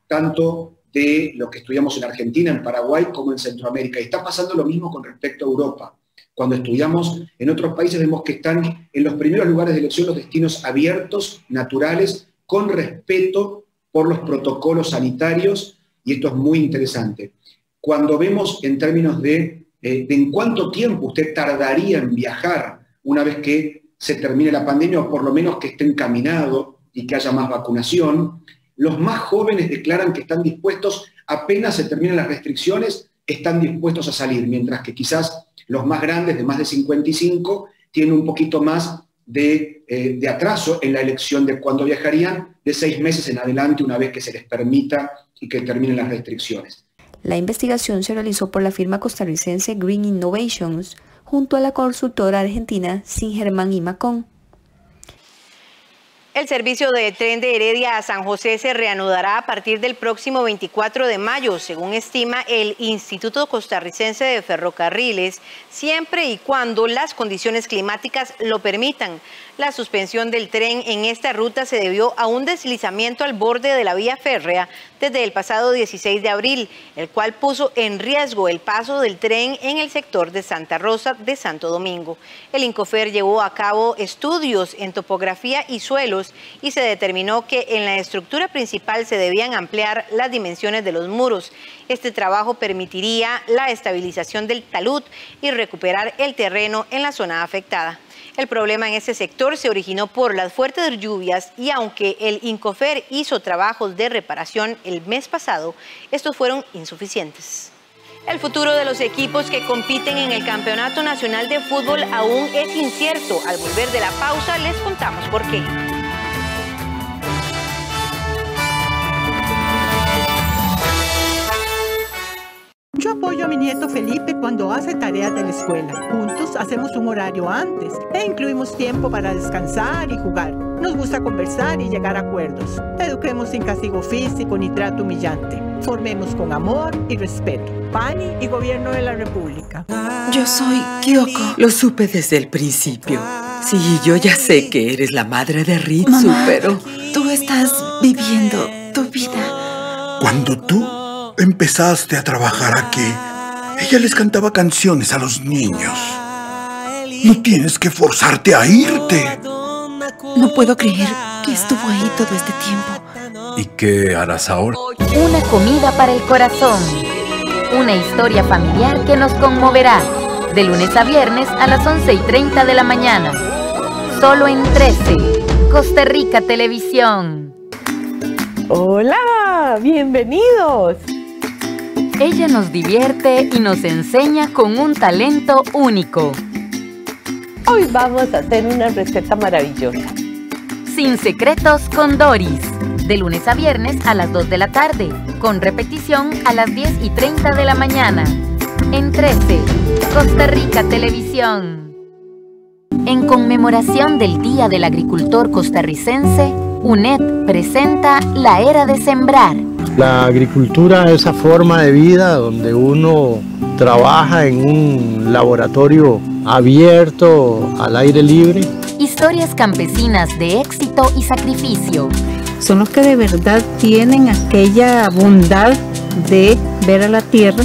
tanto de lo que estudiamos en Argentina, en Paraguay, como en Centroamérica. Y está pasando lo mismo con respecto a Europa. Cuando estudiamos en otros países vemos que están en los primeros lugares de elección los destinos abiertos, naturales, con respeto por los protocolos sanitarios, y esto es muy interesante. Cuando vemos en términos de en cuánto tiempo usted tardaría en viajar una vez que se termine la pandemia, o por lo menos que esté encaminado y que haya más vacunación, los más jóvenes declaran que están dispuestos, apenas se terminan las restricciones, están dispuestos a salir, mientras que quizás los más grandes, de más de 55, tienen un poquito más de atraso en la elección de cuándo viajarían, de 6 meses en adelante, una vez que se les permita y que terminen las restricciones. La investigación se realizó por la firma costarricense Green Innovations, junto a la consultora argentina Singerman y Macon. El servicio de tren de Heredia a San José se reanudará a partir del próximo 24 de mayo, según estima el Instituto Costarricense de Ferrocarriles, siempre y cuando las condiciones climáticas lo permitan. La suspensión del tren en esta ruta se debió a un deslizamiento al borde de la vía férrea desde el pasado 16 de abril, el cual puso en riesgo el paso del tren en el sector de Santa Rosa de Santo Domingo. El Incofer llevó a cabo estudios en topografía y suelos y se determinó que en la estructura principal se debían ampliar las dimensiones de los muros. Este trabajo permitiría la estabilización del talud y recuperar el terreno en la zona afectada. El problema en este sector se originó por las fuertes lluvias y aunque el Incofer hizo trabajos de reparación el mes pasado, estos fueron insuficientes. El futuro de los equipos que compiten en el Campeonato Nacional de Fútbol aún es incierto. Al volver de la pausa les contamos por qué. Yo apoyo a mi nieto Felipe cuando hace tareas de la escuela. Juntos hacemos un horario antes e incluimos tiempo para descansar y jugar. Nos gusta conversar y llegar a acuerdos. Eduquemos sin castigo físico ni trato humillante. Formemos con amor y respeto. PANI y Gobierno de la República. Yo soy Kyoko. Lo supe desde el principio. Sí, yo ya sé que eres la madre de Ritsu, Mamá, pero tú estás viviendo tu vida. Cuando tú empezaste a trabajar aquí, ella les cantaba canciones a los niños. No tienes que forzarte a irte. No puedo creer que estuvo ahí todo este tiempo. ¿Y qué harás ahora? Una comida para el corazón. Una historia familiar que nos conmoverá. De lunes a viernes a las 11:30 de la mañana. Solo en 13. Costa Rica Televisión. ¡Hola! ¡Bienvenidos! Ella nos divierte y nos enseña con un talento único. Hoy vamos a hacer una receta maravillosa. Sin secretos con Doris. De lunes a viernes a las 2 de la tarde. Con repetición a las 10:30 de la mañana. En 13. Costa Rica Televisión. En conmemoración del Día del Agricultor Costarricense, UNED presenta La Era de Sembrar. La agricultura es esa forma de vida donde uno trabaja en un laboratorio abierto al aire libre. Historias campesinas de éxito y sacrificio. Son los que de verdad tienen aquella bondad de ver a la tierra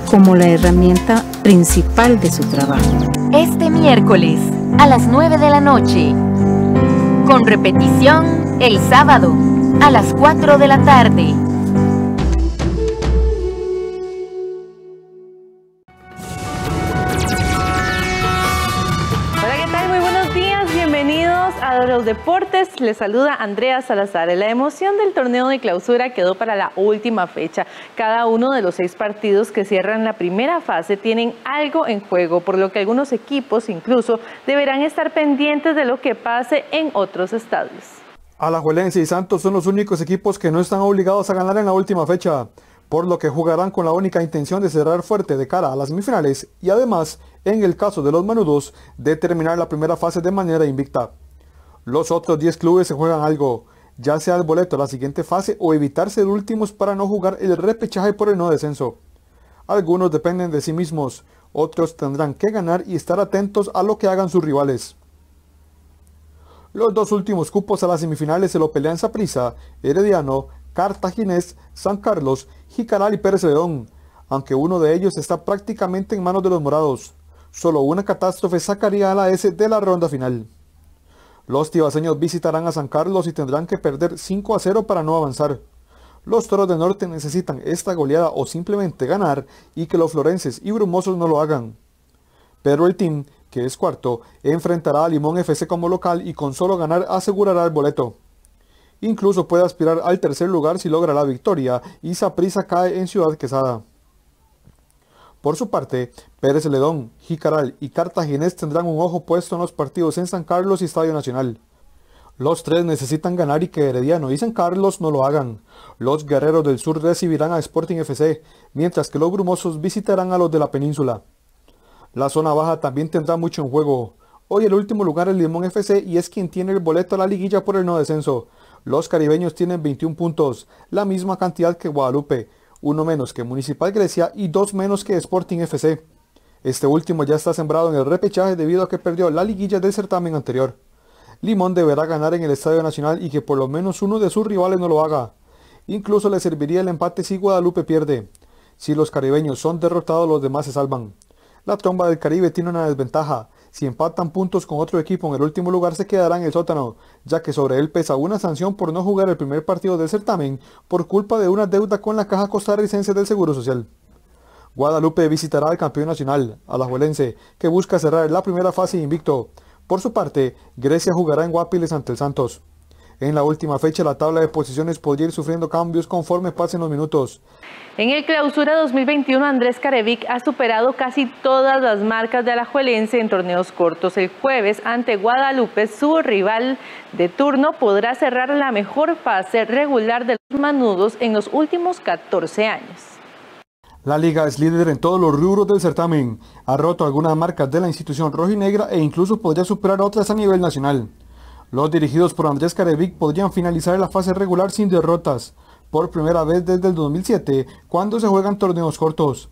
como la herramienta principal de su trabajo. Este miércoles a las 9 de la noche. Con repetición el sábado a las 4 de la tarde. A los deportes, les saluda Andrea Salazar. La emoción del torneo de clausura quedó para la última fecha. Cada uno de los 6 partidos que cierran la primera fase tienen algo en juego, por lo que algunos equipos incluso deberán estar pendientes de lo que pase en otros estadios. Alajuelense y Santos son los únicos equipos que no están obligados a ganar en la última fecha, por lo que jugarán con la única intención de cerrar fuerte de cara a las semifinales y además, en el caso de los manudos, de terminar la primera fase de manera invicta. Los otros 10 clubes se juegan algo, ya sea el boleto a la siguiente fase o evitar ser últimos para no jugar el repechaje por el no descenso. Algunos dependen de sí mismos, otros tendrán que ganar y estar atentos a lo que hagan sus rivales. Los 2 últimos cupos a las semifinales se lo pelean Saprissa, Herediano, Cartaginés, San Carlos, Jicaral y Pérez Celedón, aunque uno de ellos está prácticamente en manos de los morados. Solo una catástrofe sacaría a la S de la ronda final. Los tibaseños visitarán a San Carlos y tendrán que perder 5-0 para no avanzar. Los Toros del Norte necesitan esta goleada o simplemente ganar y que los florenses y brumosos no lo hagan. Pero el team, que es cuarto, enfrentará a Limón FC como local y con solo ganar asegurará el boleto. Incluso puede aspirar al tercer lugar si logra la victoria y Saprissa cae en Ciudad Quesada. Por su parte, Pérez Celedón, Jicaral y Cartaginés tendrán un ojo puesto en los partidos en San Carlos y Estadio Nacional. Los 3 necesitan ganar y que Herediano y San Carlos no lo hagan. Los Guerreros del Sur recibirán a Sporting FC, mientras que los Brumosos visitarán a los de la Península. La zona baja también tendrá mucho en juego. Hoy el último lugar es Limón FC y es quien tiene el boleto a la liguilla por el no descenso. Los caribeños tienen 21 puntos, la misma cantidad que Guadalupe, 1 menos que Municipal Grecia y 2 menos que Sporting FC. Este último ya está sembrado en el repechaje debido a que perdió la liguilla del certamen anterior. Limón deberá ganar en el Estadio Nacional y que por lo menos uno de sus rivales no lo haga. Incluso le serviría el empate si Guadalupe pierde. Si los caribeños son derrotados, los demás se salvan. La Tromba del Caribe tiene una desventaja. Si empatan puntos con otro equipo en el último lugar se quedará en el sótano, ya que sobre él pesa una sanción por no jugar el primer partido del certamen por culpa de una deuda con la Caja Costarricense del Seguro Social. Guadalupe visitará al campeón nacional, Alajuelense, que busca cerrar la primera fase invicto. Por su parte, Grecia jugará en Guapiles ante el Santos. En la última fecha la tabla de posiciones podría ir sufriendo cambios conforme pasen los minutos. En el Clausura 2021, Andrés Carevic ha superado casi todas las marcas de Alajuelense en torneos cortos. El jueves, ante Guadalupe, su rival de turno, podrá cerrar la mejor fase regular de los manudos en los últimos 14 años. La liga es líder en todos los rubros del certamen. Ha roto algunas marcas de la institución rojinegra e incluso podría superar otras a nivel nacional. Los dirigidos por Andrés Carevic podrían finalizar la fase regular sin derrotas, por primera vez desde el 2007, cuando se juegan torneos cortos.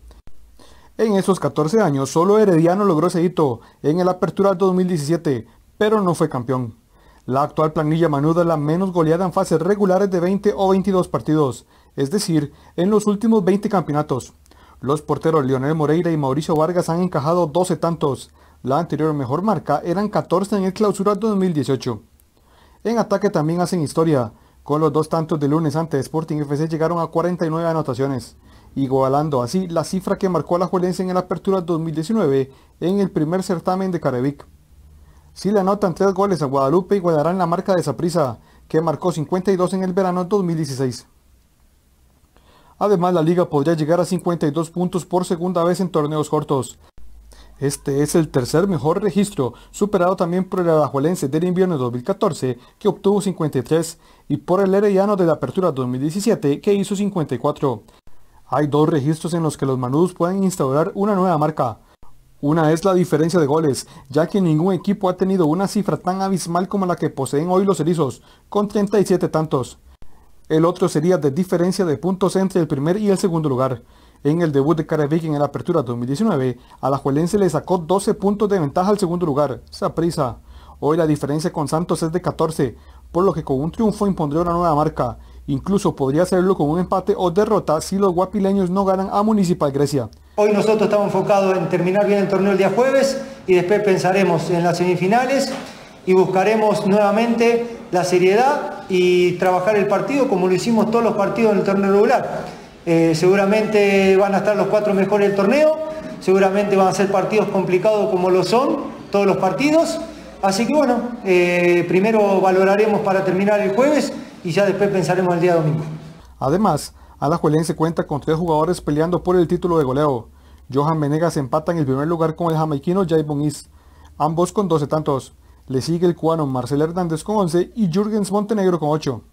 En esos 14 años, solo Herediano logró ese hito en el Apertura 2017, pero no fue campeón. La actual planilla manuda es la menos goleada en fases regulares de 20 o 22 partidos, es decir, en los últimos 20 campeonatos. Los porteros Leonel Moreira y Mauricio Vargas han encajado 12 tantos. La anterior mejor marca eran 14 en el Clausura 2018. En ataque también hacen historia. Con los 2 tantos de lunes ante Sporting FC llegaron a 49 anotaciones, igualando así la cifra que marcó Alajuelense en el Apertura 2019 en el primer certamen de Carevic. Si le anotan 3 goles a Guadalupe, igualarán la marca de Saprissa, que marcó 52 en el verano 2016. Además, la liga podría llegar a 52 puntos por segunda vez en torneos cortos. Este es el tercer mejor registro, superado también por el Alajuelense del invierno 2014, que obtuvo 53, y por el Herediano de la Apertura 2017, que hizo 54. Hay 2 registros en los que los manudos pueden instaurar una nueva marca. Una es la diferencia de goles, ya que ningún equipo ha tenido una cifra tan abismal como la que poseen hoy los erizos, con 37 tantos. El otro sería de diferencia de puntos entre el primer y el segundo lugar. En el debut de Carevic en la Apertura 2019, Alajuelense le sacó 12 puntos de ventaja al segundo lugar, Saprissa. Hoy la diferencia con Santos es de 14, por lo que con un triunfo impondría una nueva marca. Incluso podría hacerlo con un empate o derrota si los guapileños no ganan a Municipal Grecia. Hoy nosotros estamos enfocados en terminar bien el torneo el día jueves y después pensaremos en las semifinales y buscaremos nuevamente la seriedad y trabajar el partido como lo hicimos todos los partidos en el torneo regular. Seguramente van a estar los 4 mejores del torneo, seguramente van a ser partidos complicados como lo son todos los partidos, así que bueno, primero valoraremos para terminar el jueves y ya después pensaremos el día domingo. Además, Alajuelense cuenta con 3 jugadores peleando por el título de goleo. Johan Venegas empata en el primer lugar con el jamaiquino Jaibon Is, ambos con 12 tantos. Le sigue el cubano Marcel Hernández con 11 y Jürgens Montenegro con 8.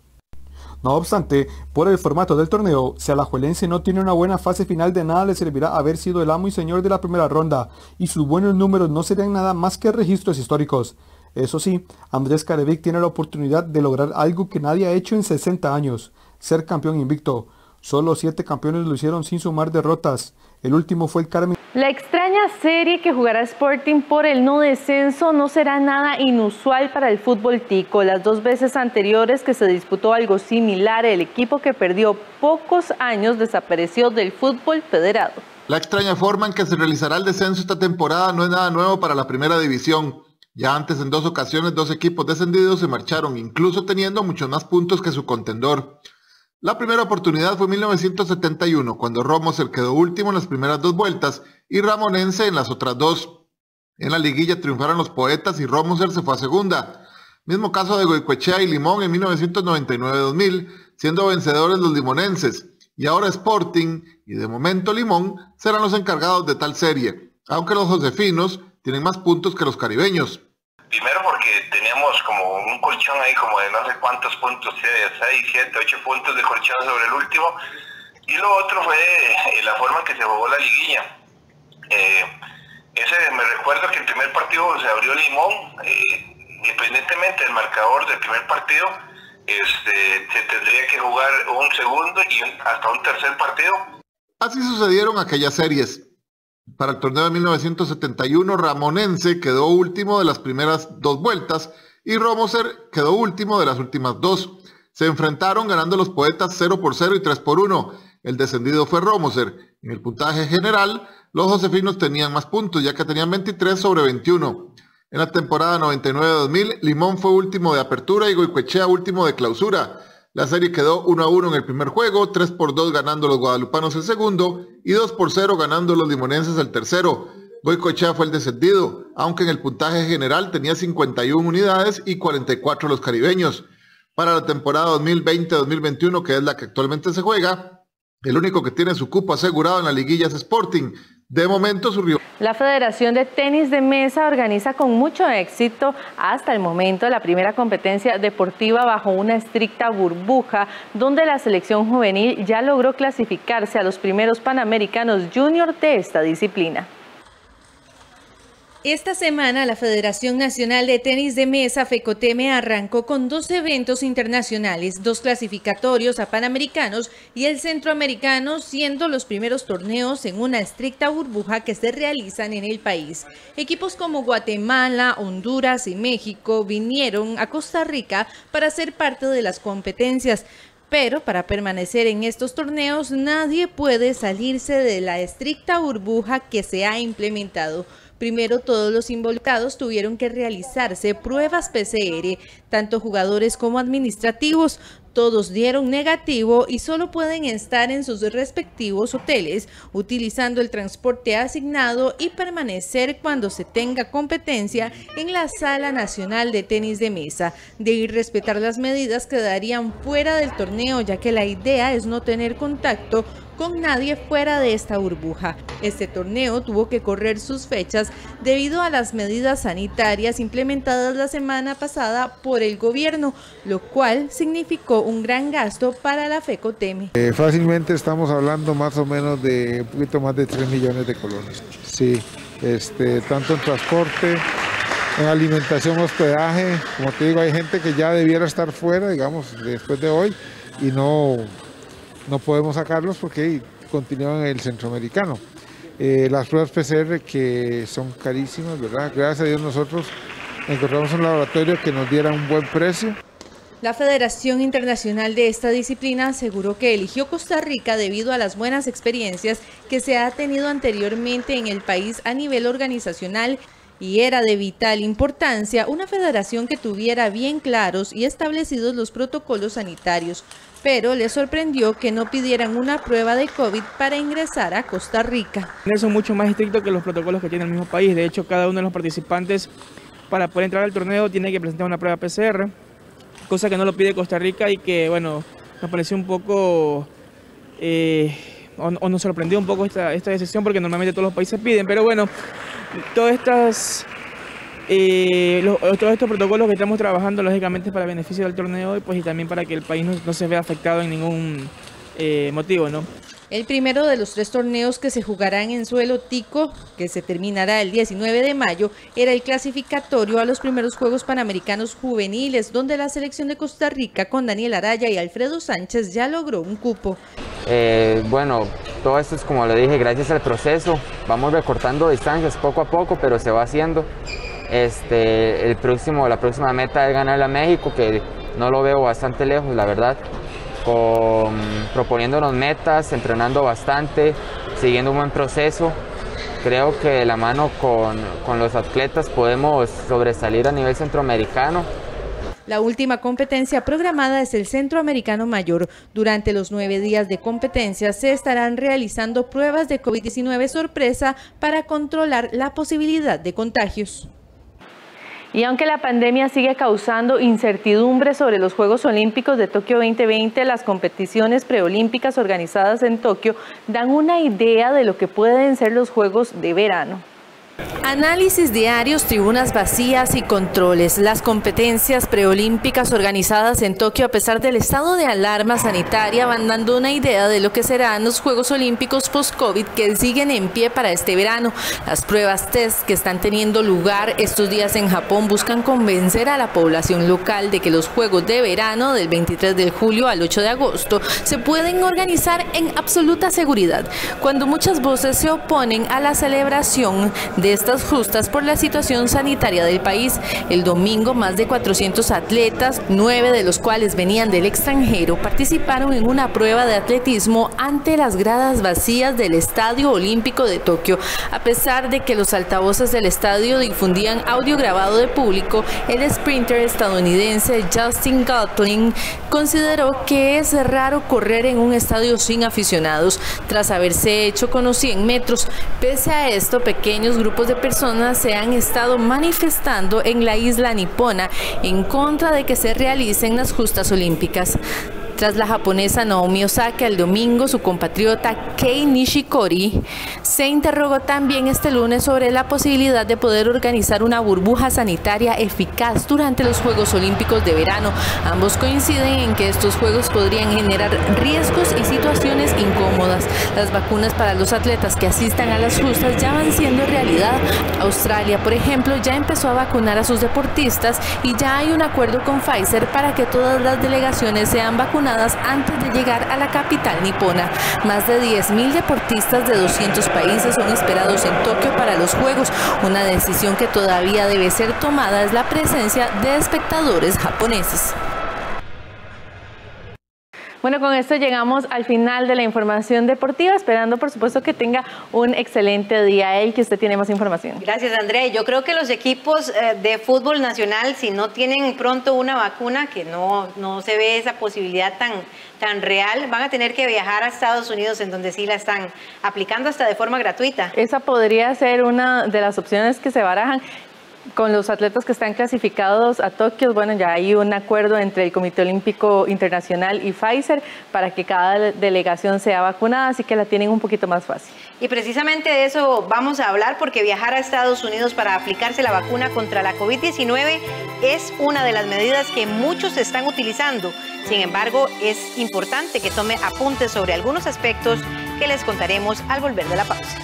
No obstante, por el formato del torneo, si Alajuelense no tiene una buena fase final, de nada le servirá haber sido el amo y señor de la primera ronda, y sus buenos números no serían nada más que registros históricos. Eso sí, Andrés Carevic tiene la oportunidad de lograr algo que nadie ha hecho en 60 años, ser campeón invicto. Solo 7 campeones lo hicieron sin sumar derrotas. El último fue el Carmen. La extraña serie que jugará Sporting por el no descenso no será nada inusual para el fútbol tico. Las 2 veces anteriores que se disputó algo similar, el equipo que perdió pocos años desapareció del fútbol federado. La extraña forma en que se realizará el descenso esta temporada no es nada nuevo para la primera división. Ya antes, en 2 ocasiones, 2 equipos descendidos se marcharon, incluso teniendo muchos más puntos que su contendor. La primera oportunidad fue en 1971, cuando Romoser quedó último en las primeras 2 vueltas y Ramonense en las otras 2. En la liguilla triunfaron los Poetas y Romoser se fue a segunda. Mismo caso de Goicoechea y Limón en 1999-2000, siendo vencedores los limonenses. Y ahora Sporting y de momento Limón serán los encargados de tal serie, aunque los josefinos tienen más puntos que los caribeños. Primero porque teníamos como un colchón ahí como de no sé cuántos puntos, 6, 7, 8 puntos de colchón sobre el último. Y lo otro fue la forma en que se jugó la liguilla. Me recuerdo que el primer partido se abrió Limón, independientemente del marcador del primer partido, se tendría que jugar un segundo y hasta un tercer partido. Así sucedieron aquellas series. Para el torneo de 1971, Ramonense quedó último de las primeras 2 vueltas y Romoser quedó último de las últimas 2. Se enfrentaron ganando los Poetas 0-0 y 3-1. El descendido fue Romoser. En el puntaje general, los josefinos tenían más puntos, ya que tenían 23 sobre 21. En la temporada 99-2000, Limón fue último de apertura y Goicoechea último de clausura. La serie quedó 1-1 en el primer juego, 3-2 ganando los guadalupanos el segundo y 2-0 ganando los limonenses el tercero. Goicoechea fue el descendido, aunque en el puntaje general tenía 51 unidades y 44 los caribeños. Para la temporada 2020-2021, que es la que actualmente se juega, el único que tiene su cupo asegurado en la liguilla es Sporting. De momento su rival. La Federación de Tenis de Mesa organiza con mucho éxito hasta el momento la primera competencia deportiva bajo una estricta burbuja, donde la selección juvenil ya logró clasificarse a los primeros Panamericanos Junior de esta disciplina. Esta semana la Federación Nacional de Tenis de Mesa, FECOTEME, arrancó con 2 eventos internacionales, 2 clasificatorios a Panamericanos y el Centroamericano, siendo los primeros torneos en una estricta burbuja que se realizan en el país. Equipos como Guatemala, Honduras y México vinieron a Costa Rica para ser parte de las competencias. Pero para permanecer en estos torneos nadie puede salirse de la estricta burbuja que se ha implementado. Primero, todos los involucrados tuvieron que realizarse pruebas PCR, tanto jugadores como administrativos. Todos dieron negativo y solo pueden estar en sus respectivos hoteles, utilizando el transporte asignado y permanecer cuando se tenga competencia en la Sala Nacional de Tenis de Mesa. De irrespetar las medidas quedarían fuera del torneo, ya que la idea es no tener contacto con nadie fuera de esta burbuja. Este torneo tuvo que correr sus fechas debido a las medidas sanitarias implementadas la semana pasada por el gobierno, lo cual significó un gran gasto para la FECOTEME. Fácilmente estamos hablando más o menos de un poquito más de 3 millones de colones. Sí, tanto en transporte, en alimentación, hospedaje. Como te digo, hay gente que ya debiera estar fuera, digamos, después de hoy, y no podemos sacarlos porque continúan en el Centroamericano. Las pruebas PCR, que son carísimas, ¿verdad? Gracias a Dios nosotros encontramos un laboratorio que nos diera un buen precio. La Federación Internacional de esta disciplina aseguró que eligió Costa Rica debido a las buenas experiencias que se ha tenido anteriormente en el país a nivel organizacional, y era de vital importancia una federación que tuviera bien claros y establecidos los protocolos sanitarios, pero le sorprendió que no pidieran una prueba de COVID para ingresar a Costa Rica. Son mucho más estrictos que los protocolos que tiene el mismo país. De hecho, cada uno de los participantes para poder entrar al torneo tiene que presentar una prueba PCR, cosa que no lo pide Costa Rica y que, bueno, nos pareció un poco, o nos sorprendió un poco esta decisión, porque normalmente todos los países piden, pero bueno, todos estos protocolos que estamos trabajando lógicamente para beneficio del torneo y también para que el país no se vea afectado en ningún motivo, ¿no? El primero de los 3 torneos que se jugarán en suelo tico, que se terminará el 19 de mayo, era el clasificatorio a los primeros Juegos Panamericanos Juveniles, donde la selección de Costa Rica con Daniel Araya y Alfredo Sánchez ya logró un cupo. Bueno, todo esto es, como le dije, gracias al proceso. Vamos recortando distancias poco a poco, pero se va haciendo. La próxima meta es ganarle a México, que no lo veo bastante lejos, la verdad. Proponiéndonos metas, entrenando bastante, siguiendo un buen proceso. Creo que de la mano con los atletas podemos sobresalir a nivel centroamericano. La última competencia programada es el Centroamericano Mayor. Durante los 9 días de competencia se estarán realizando pruebas de COVID-19 sorpresa para controlar la posibilidad de contagios. Y aunque la pandemia sigue causando incertidumbre sobre los Juegos Olímpicos de Tokio 2020, las competiciones preolímpicas organizadas en Tokio dan una idea de lo que pueden ser los Juegos de verano. Análisis diarios, tribunas vacías y controles. Las competencias preolímpicas organizadas en Tokio, a pesar del estado de alarma sanitaria, van dando una idea de lo que serán los Juegos Olímpicos post-COVID que siguen en pie para este verano. Las pruebas test que están teniendo lugar estos días en Japón buscan convencer a la población local de que los Juegos de verano del 23 de julio al 8 de agosto se pueden organizar en absoluta seguridad, cuando muchas voces se oponen a la celebración de estas justas por la situación sanitaria del país. El domingo, más de 400 atletas, 9 de los cuales venían del extranjero, participaron en una prueba de atletismo ante las gradas vacías del Estadio Olímpico de Tokio. A pesar de que los altavoces del estadio difundían audio grabado de público, el sprinter estadounidense Justin Gatlin consideró que es raro correr en un estadio sin aficionados, tras haberse hecho con los 100 metros. Pese a esto, pequeños grupos de personas se han estado manifestando en la isla nipona en contra de que se realicen las justas olímpicas. Tras la japonesa Naomi Osaka el domingo, su compatriota Kei Nishikori se interrogó también este lunes sobre la posibilidad de poder organizar una burbuja sanitaria eficaz durante los Juegos Olímpicos de verano. Ambos coinciden en que estos Juegos podrían generar riesgos y situaciones incómodas. Las vacunas para los atletas que asistan a las justas ya van siendo realidad. Australia, por ejemplo, ya empezó a vacunar a sus deportistas y ya hay un acuerdo con Pfizer para que todas las delegaciones sean vacunadas antes de llegar a la capital nipona. Más de 10.000 deportistas de 200 países son esperados en Tokio para los Juegos. Una decisión que todavía debe ser tomada es la presencia de espectadores japoneses. Bueno, con esto llegamos al final de la información deportiva, esperando por supuesto que tenga un excelente día. Que usted tiene más información. Gracias, Andrea. Yo creo que los equipos de fútbol nacional, si no tienen pronto una vacuna, que no se ve esa posibilidad tan real, van a tener que viajar a Estados Unidos, en donde sí la están aplicando hasta de forma gratuita. Esa podría ser una de las opciones que se barajan. Con los atletas que están clasificados a Tokio, bueno, ya hay un acuerdo entre el Comité Olímpico Internacional y Pfizer para que cada delegación sea vacunada, así que la tienen un poquito más fácil. Y precisamente de eso vamos a hablar, porque viajar a Estados Unidos para aplicarse la vacuna contra la COVID-19 es una de las medidas que muchos están utilizando. Sin embargo, es importante que tome apuntes sobre algunos aspectos que les contaremos al volver de la pausa.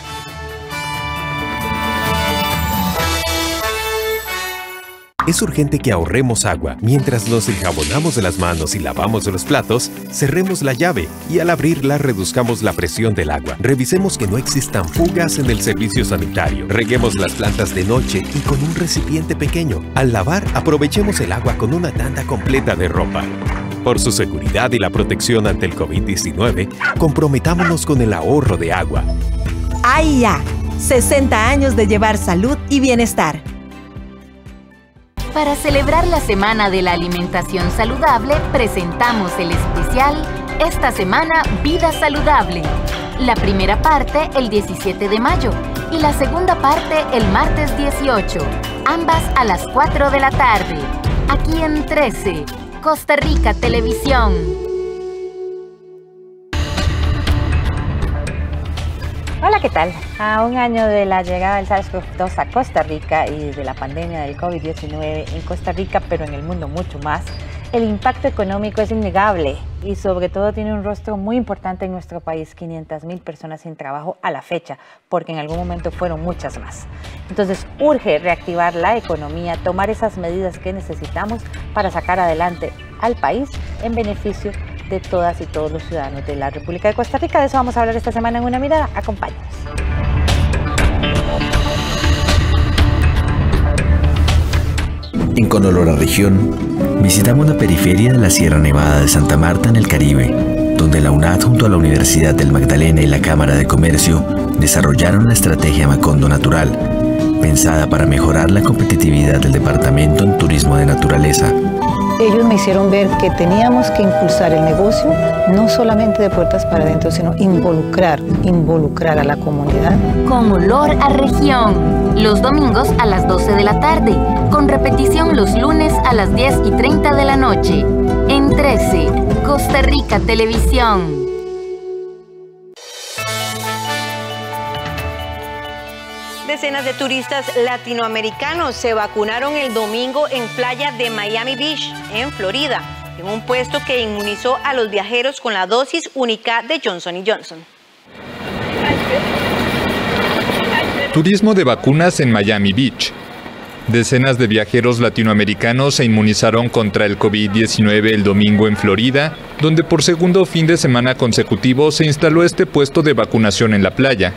Es urgente que ahorremos agua. Mientras nos enjabonamos de las manos y lavamos los platos, cerremos la llave y al abrirla reduzcamos la presión del agua. Revisemos que no existan fugas en el servicio sanitario. Reguemos las plantas de noche y con un recipiente pequeño. Al lavar, aprovechemos el agua con una tanda completa de ropa. Por su seguridad y la protección ante el COVID-19, comprometámonos con el ahorro de agua. AIA, 60 años de llevar salud y bienestar. Para celebrar la Semana de la Alimentación Saludable, presentamos el especial Esta Semana Vida Saludable. La primera parte el 17 de mayo y la segunda parte el martes 18, ambas a las 4 de la tarde, aquí en 13, Costa Rica Televisión. Hola, ¿qué tal? A un año de la llegada del SARS-CoV-2 a Costa Rica y de la pandemia del COVID-19 en Costa Rica, pero en el mundo mucho más, el impacto económico es innegable y sobre todo tiene un rostro muy importante en nuestro país, 500.000 personas sin trabajo a la fecha, porque en algún momento fueron muchas más. Entonces urge reactivar la economía, tomar esas medidas que necesitamos para sacar adelante al país en beneficio de todas y todos los ciudadanos de la República de Costa Rica. De eso vamos a hablar esta semana en Una Mirada. Acompáñanos. En Conolora Región, visitamos la periferia de la Sierra Nevada de Santa Marta en el Caribe, donde la UNAD junto a la Universidad del Magdalena y la Cámara de Comercio desarrollaron la estrategia Macondo Natural, pensada para mejorar la competitividad del departamento en turismo de naturaleza. Ellos me hicieron ver que teníamos que impulsar el negocio, no solamente de puertas para adentro, sino involucrar a la comunidad. Con olor a región, los domingos a las 12 de la tarde, con repetición los lunes a las 10:30 de la noche. En 13, Costa Rica Televisión. Decenas de turistas latinoamericanos se vacunaron el domingo en playa de Miami Beach, en Florida, en un puesto que inmunizó a los viajeros con la dosis única de Johnson & Johnson. Turismo de vacunas en Miami Beach. Decenas de viajeros latinoamericanos se inmunizaron contra el COVID-19 el domingo en Florida, donde por segundo fin de semana consecutivo se instaló este puesto de vacunación en la playa.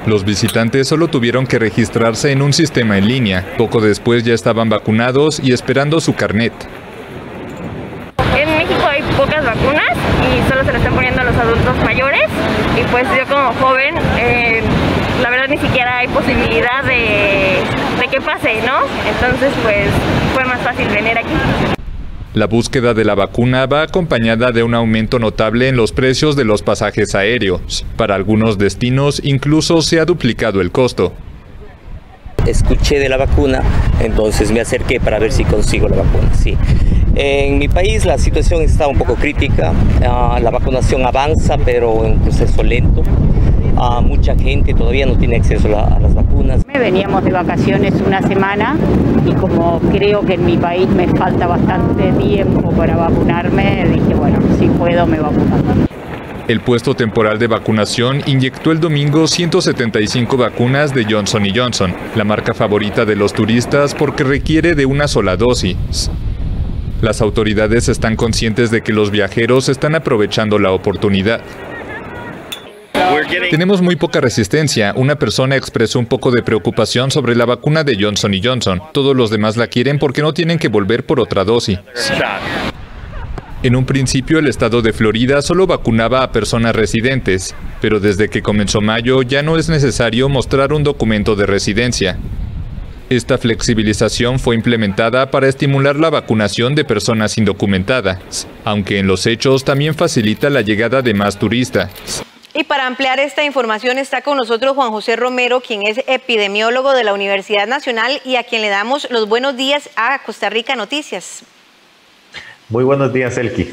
Los visitantes solo tuvieron que registrarse en un sistema en línea. Poco después ya estaban vacunados y esperando su carnet. En México hay pocas vacunas y solo se le están poniendo a los adultos mayores. Y pues yo como joven, la verdad ni siquiera hay posibilidad de que pase, ¿no? Entonces pues fue más fácil venir aquí. La búsqueda de la vacuna va acompañada de un aumento notable en los precios de los pasajes aéreos. Para algunos destinos incluso se ha duplicado el costo. Escuché de la vacuna, entonces me acerqué para ver si consigo la vacuna, sí. En mi país la situación está un poco crítica, la vacunación avanza pero en un proceso lento. Mucha gente todavía no tiene acceso a las vacunas. Veníamos de vacaciones una semana y como creo que en mi país me falta bastante tiempo para vacunarme, dije bueno, si puedo me vacuno. El puesto temporal de vacunación inyectó el domingo 175 vacunas de Johnson & Johnson, la marca favorita de los turistas porque requiere de una sola dosis. Las autoridades están conscientes de que los viajeros están aprovechando la oportunidad. Tenemos muy poca resistencia. Una persona expresó un poco de preocupación sobre la vacuna de Johnson & Johnson. Todos los demás la quieren porque no tienen que volver por otra dosis. En un principio, el estado de Florida solo vacunaba a personas residentes, pero desde que comenzó mayo ya no es necesario mostrar un documento de residencia. Esta flexibilización fue implementada para estimular la vacunación de personas indocumentadas, aunque en los hechos también facilita la llegada de más turistas. Y para ampliar esta información está con nosotros Juan José Romero, quien es epidemiólogo de la Universidad Nacional y a quien le damos los buenos días a Costa Rica Noticias. Muy buenos días, Elki.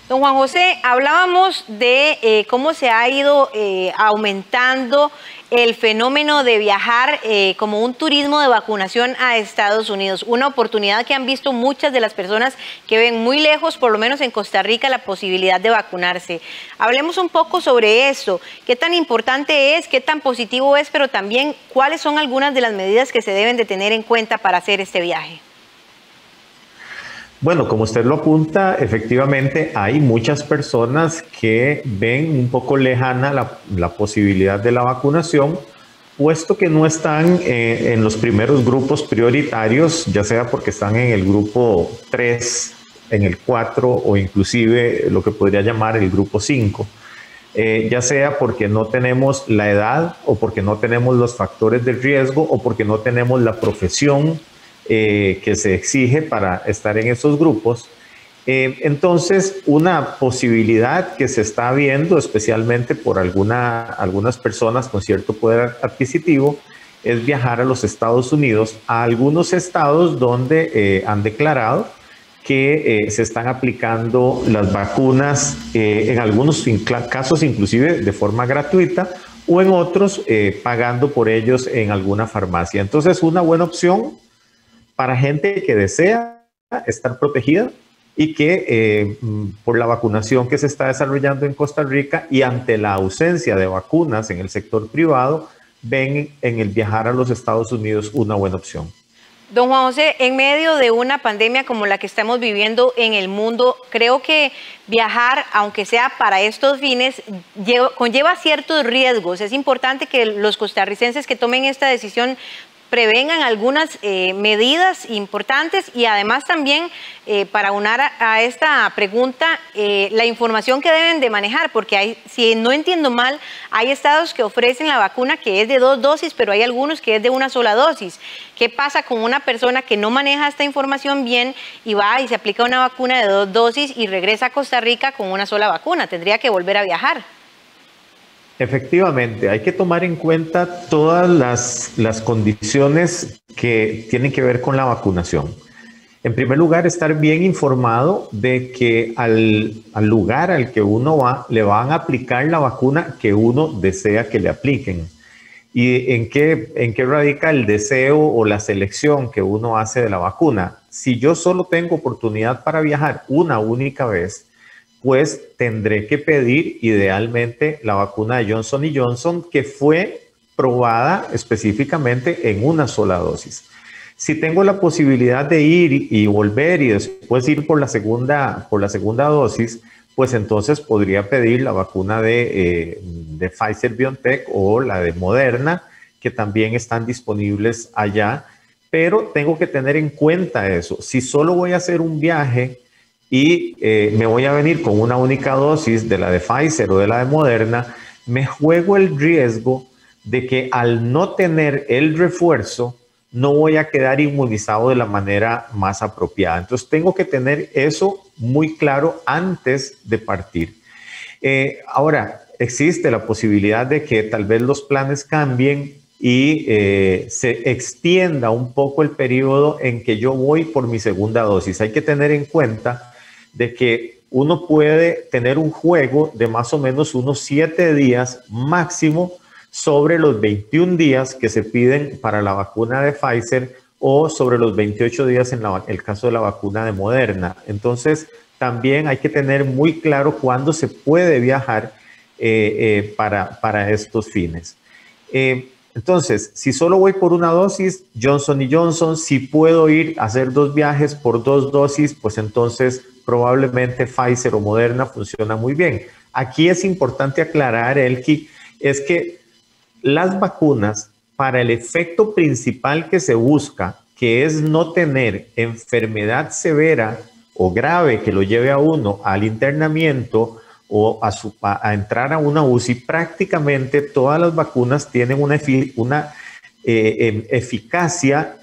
Don Juan José, hablábamos de cómo se ha ido aumentando el fenómeno de viajar como un turismo de vacunación a Estados Unidos. Una oportunidad que han visto muchas de las personas que ven muy lejos, por lo menos en Costa Rica, la posibilidad de vacunarse. Hablemos un poco sobre esto. ¿Qué tan importante es? ¿Qué tan positivo es? Pero también, ¿cuáles son algunas de las medidas que se deben de tener en cuenta para hacer este viaje? Bueno, como usted lo apunta, efectivamente hay muchas personas que ven un poco lejana la posibilidad de la vacunación, puesto que no están en los primeros grupos prioritarios, ya sea porque están en el grupo 3, en el 4 o inclusive lo que podría llamar el grupo 5. Ya sea porque no tenemos la edad o porque no tenemos los factores de riesgo o porque no tenemos la profesión que se exige para estar en esos grupos. Entonces, una posibilidad que se está viendo, especialmente por algunas personas con cierto poder adquisitivo, es viajar a los Estados Unidos, a algunos estados donde han declarado que se están aplicando las vacunas, en algunos casos inclusive de forma gratuita, o en otros pagando por ellos en alguna farmacia. Entonces, una buena opción para gente que desea estar protegida y que por la vacunación que se está desarrollando en Costa Rica y ante la ausencia de vacunas en el sector privado, ven en el viajar a los Estados Unidos una buena opción. Don Juan José, en medio de una pandemia como la que estamos viviendo en el mundo, creo que viajar, aunque sea para estos fines, conlleva ciertos riesgos. Es importante que los costarricenses que tomen esta decisión prevengan algunas medidas importantes y además también para unar a esta pregunta la información que deben de manejar, porque si no entiendo mal, hay estados que ofrecen la vacuna que es de 2 dosis, pero hay algunos que es de una sola dosis. ¿Qué pasa con una persona que no maneja esta información bien y va y se aplica una vacuna de 2 dosis y regresa a Costa Rica con una sola vacuna? Tendría que volver a viajar. Efectivamente, hay que tomar en cuenta todas las condiciones que tienen que ver con la vacunación. En primer lugar, estar bien informado de que al lugar al que uno va, le van a aplicar la vacuna que uno desea que le apliquen. ¿Y en qué radica el deseo o la selección que uno hace de la vacuna? Si yo solo tengo oportunidad para viajar una única vez, pues tendré que pedir idealmente la vacuna de Johnson & Johnson que fue probada específicamente en una sola dosis. Si tengo la posibilidad de ir y volver y después ir por la segunda dosis, pues entonces podría pedir la vacuna de Pfizer-BioNTech o la de Moderna, que también están disponibles allá, pero tengo que tener en cuenta eso. Si solo voy a hacer un viaje y me voy a venir con una única dosis de la de Pfizer o de la de Moderna, me juego el riesgo de que al no tener el refuerzo, no voy a quedar inmunizado de la manera más apropiada. Entonces tengo que tener eso muy claro antes de partir. Ahora, existe la posibilidad de que tal vez los planes cambien y se extienda un poco el periodo en que yo voy por mi segunda dosis. Hay que tener en cuenta de que uno puede tener un juego de más o menos unos 7 días máximo sobre los 21 días que se piden para la vacuna de Pfizer o sobre los 28 días en el caso de la vacuna de Moderna. Entonces, también hay que tener muy claro cuándo se puede viajar para estos fines. Entonces, si solo voy por una dosis, Johnson & Johnson. Si puedo ir a hacer 2 viajes por 2 dosis, pues entonces probablemente Pfizer o Moderna funciona muy bien. Aquí es importante aclarar, Elki, es que las vacunas, para el efecto principal que se busca, que es no tener enfermedad severa o grave que lo lleve a uno al internamiento o a entrar a una UCI, prácticamente todas las vacunas tienen una eficacia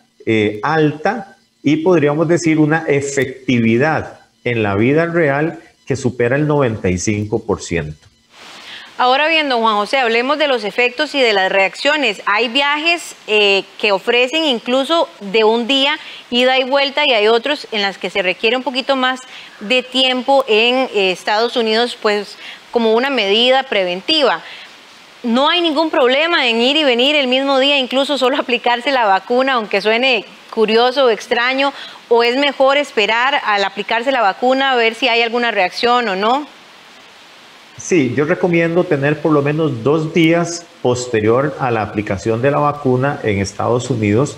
alta y podríamos decir una efectividad en la vida real que supera el 95%. Ahora bien, don Juan José, hablemos de los efectos y de las reacciones. Hay viajes que ofrecen incluso de un día, ida y vuelta, y hay otros en las que se requiere un poquito más de tiempo en Estados Unidos, pues como una medida preventiva. No hay ningún problema en ir y venir el mismo día, incluso solo aplicarse la vacuna, aunque suene curioso o extraño, o es mejor esperar al aplicarse la vacuna a ver si hay alguna reacción o no. Sí, yo recomiendo tener por lo menos 2 días posterior a la aplicación de la vacuna en Estados Unidos.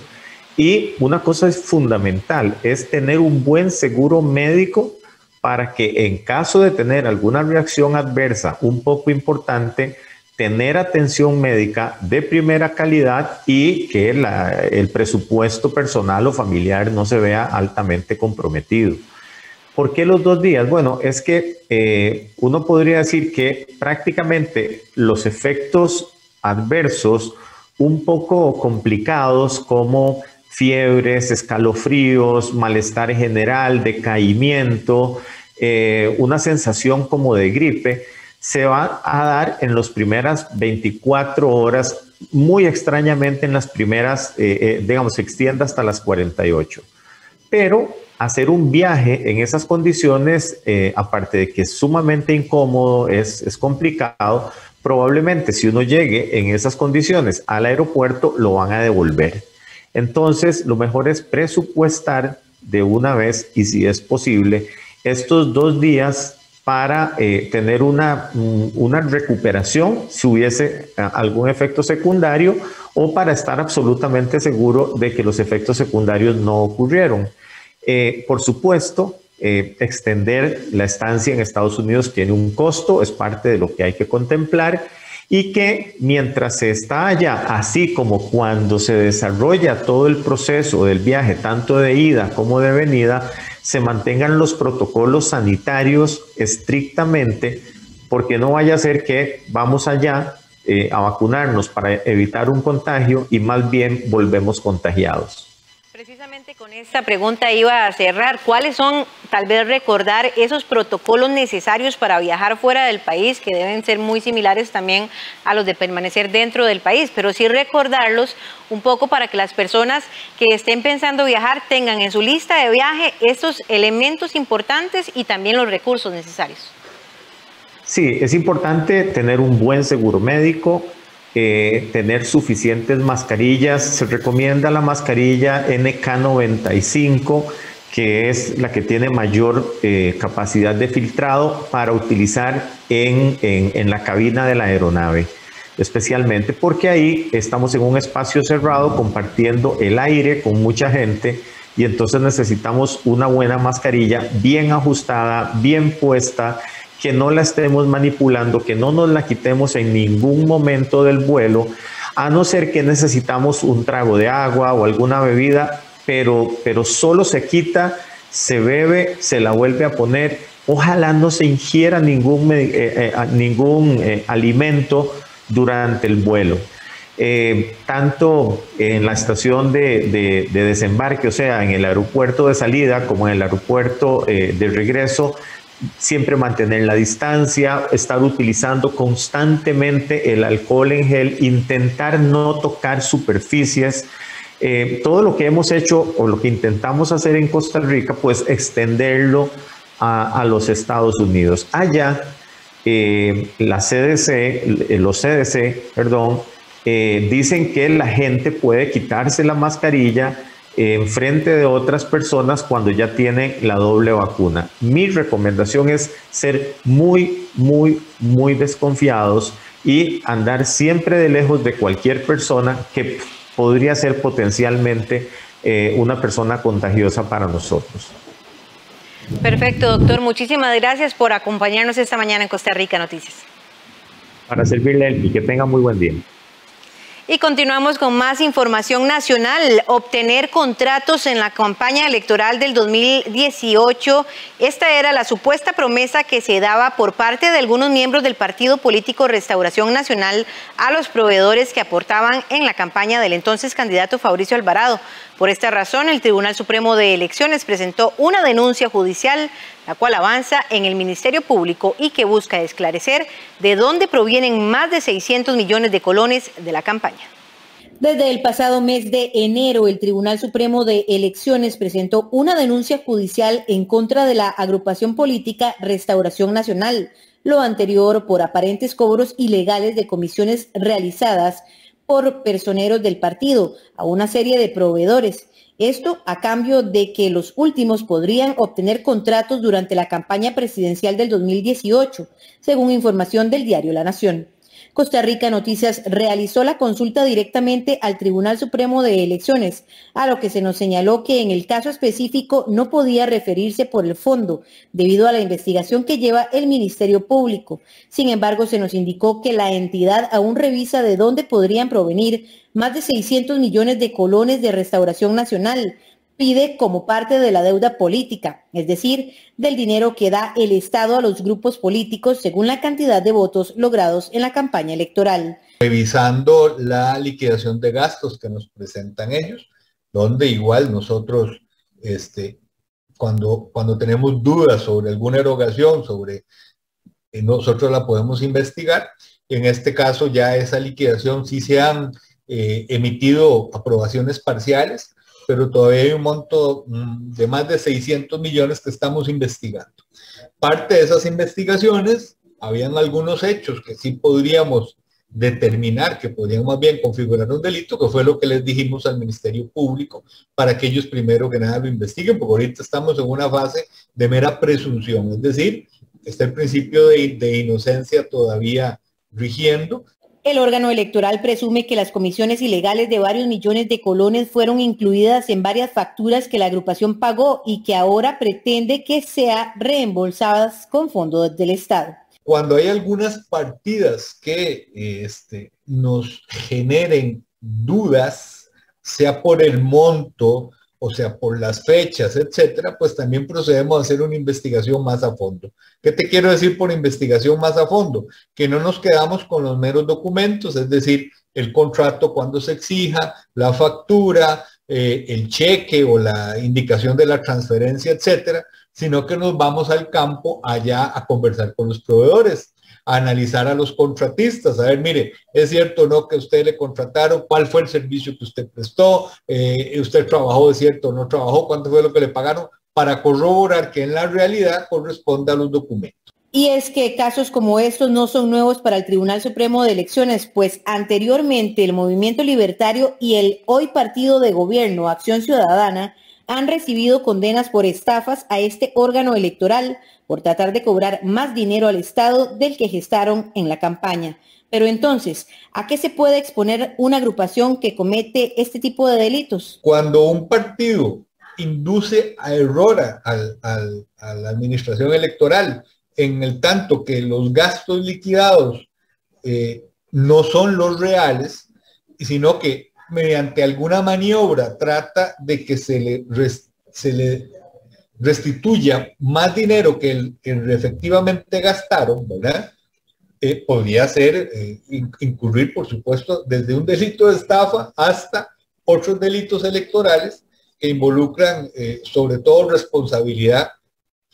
Y una cosa es fundamental, es tener un buen seguro médico para que en caso de tener alguna reacción adversa un poco importante, tener atención médica de primera calidad y que el presupuesto personal o familiar no se vea altamente comprometido. ¿Por qué los 2 días? Bueno, es que uno podría decir que prácticamente los efectos adversos un poco complicados como fiebres, escalofríos, malestar general, decaimiento, una sensación como de gripe, se va a dar en las primeras 24 horas, muy extrañamente en las primeras, digamos, se extiende hasta las 48. Pero hacer un viaje en esas condiciones, aparte de que es sumamente incómodo, es complicado, probablemente si uno llegue en esas condiciones al aeropuerto lo van a devolver. Entonces, lo mejor es presupuestar de una vez y si es posible estos 2 días para tener una recuperación si hubiese algún efecto secundario o para estar absolutamente seguro de que los efectos secundarios no ocurrieron. Por supuesto, extender la estancia en Estados Unidos tiene un costo, es parte de lo que hay que contemplar y que mientras se está allá, así como cuando se desarrolla todo el proceso del viaje, tanto de ida como de venida, se mantengan los protocolos sanitarios estrictamente, porque no vaya a ser que vamos allá a vacunarnos para evitar un contagio y más bien volvemos contagiados. Precisamente con esta pregunta iba a cerrar. ¿Cuáles son, tal vez recordar, esos protocolos necesarios para viajar fuera del país, que deben ser muy similares también a los de permanecer dentro del país, pero sí recordarlos un poco para que las personas que estén pensando viajar tengan en su lista de viaje estos elementos importantes y también los recursos necesarios? Sí, es importante tener un buen seguro médico, tener suficientes mascarillas. Se recomienda la mascarilla NK95, que es la que tiene mayor capacidad de filtrado para utilizar en la cabina de la aeronave, especialmente porque ahí estamos en un espacio cerrado compartiendo el aire con mucha gente y entonces necesitamos una buena mascarilla bien ajustada, bien puesta, que no la estemos manipulando, que no nos la quitemos en ningún momento del vuelo, a no ser que necesitamos un trago de agua o alguna bebida, pero solo se quita, se bebe, se la vuelve a poner. Ojalá no se ingiera ningún alimento durante el vuelo. Tanto en la estación de desembarque, o sea, en el aeropuerto de salida, como en el aeropuerto de regreso, siempre mantener la distancia, estar utilizando constantemente el alcohol en gel, intentar no tocar superficies. Todo lo que hemos hecho o lo que intentamos hacer en Costa Rica, pues extenderlo a los Estados Unidos. Allá, los CDC, dicen que la gente puede quitarse la mascarilla en frente de otras personas cuando ya tienen la doble vacuna. Mi recomendación es ser muy, muy, muy desconfiados y andar siempre de lejos de cualquier persona que podría ser potencialmente una persona contagiosa para nosotros. Perfecto, doctor. Muchísimas gracias por acompañarnos esta mañana en Costa Rica Noticias. Para servirle, y que tenga muy buen día. Y continuamos con más información nacional. Obtener contratos en la campaña electoral del 2018. Esta era la supuesta promesa que se daba por parte de algunos miembros del partido político Restauración Nacional a los proveedores que aportaban en la campaña del entonces candidato Fabricio Alvarado. Por esta razón, el Tribunal Supremo de Elecciones presentó una denuncia judicial, la cual avanza en el Ministerio Público y que busca esclarecer de dónde provienen más de 600 millones de colones de la campaña. Desde el pasado mes de enero, el Tribunal Supremo de Elecciones presentó una denuncia judicial en contra de la agrupación política Restauración Nacional, lo anterior por aparentes cobros ilegales de comisiones realizadas por personeros del partido a una serie de proveedores. Esto a cambio de que los últimos podrían obtener contratos durante la campaña presidencial del 2018, según información del diario La Nación. Costa Rica Noticias realizó la consulta directamente al Tribunal Supremo de Elecciones, a lo que se nos señaló que en el caso específico no podía referirse por el fondo, debido a la investigación que lleva el Ministerio Público. Sin embargo, se nos indicó que la entidad aún revisa de dónde podrían provenir más de 600 millones de colones de Restauración Nacional. Pide como parte de la deuda política, es decir, del dinero que da el Estado a los grupos políticos según la cantidad de votos logrados en la campaña electoral. Revisando la liquidación de gastos que nos presentan ellos, donde igual nosotros, cuando tenemos dudas sobre alguna erogación, nosotros la podemos investigar. En este caso ya esa liquidación sí se han emitido aprobaciones parciales, pero todavía hay un monto de más de 600 millones que estamos investigando. Parte de esas investigaciones, habían algunos hechos que sí podríamos determinar que podrían más bien configurar un delito, que fue lo que les dijimos al Ministerio Público, para que ellos primero que nada lo investiguen, porque ahorita estamos en una fase de mera presunción, es decir, está el principio de inocencia todavía rigiendo. El órgano electoral presume que las comisiones ilegales de varios millones de colones fueron incluidas en varias facturas que la agrupación pagó y que ahora pretende que sean reembolsadas con fondos del Estado. Cuando hay algunas partidas que nos generen dudas, sea por el monto, o sea, por las fechas, etcétera, pues también procedemos a hacer una investigación más a fondo. ¿Qué te quiero decir por investigación más a fondo? Que no nos quedamos con los meros documentos, es decir, el contrato cuando se exija, la factura, el cheque o la indicación de la transferencia, etcétera, sino que nos vamos al campo allá a conversar con los proveedores, a analizar a los contratistas, a ver, mire, ¿es cierto o no que usted le contrataron? ¿Cuál fue el servicio que usted prestó? ¿Usted trabajó, es cierto o no trabajó? ¿Cuánto fue lo que le pagaron? Para corroborar que en la realidad corresponda a los documentos. Y es que casos como estos no son nuevos para el Tribunal Supremo de Elecciones, pues anteriormente el Movimiento Libertario y el hoy partido de gobierno Acción Ciudadana han recibido condenas por estafas a este órgano electoral por tratar de cobrar más dinero al Estado del que gestaron en la campaña. Pero entonces, ¿a qué se puede exponer una agrupación que comete este tipo de delitos? Cuando un partido induce a error a la administración electoral, en el tanto que los gastos liquidados no son los reales, sino que mediante alguna maniobra trata de que se le restituya más dinero que el que efectivamente gastaron, ¿verdad? Podría ser incurrir, por supuesto, desde un delito de estafa hasta otros delitos electorales que involucran sobre todo responsabilidad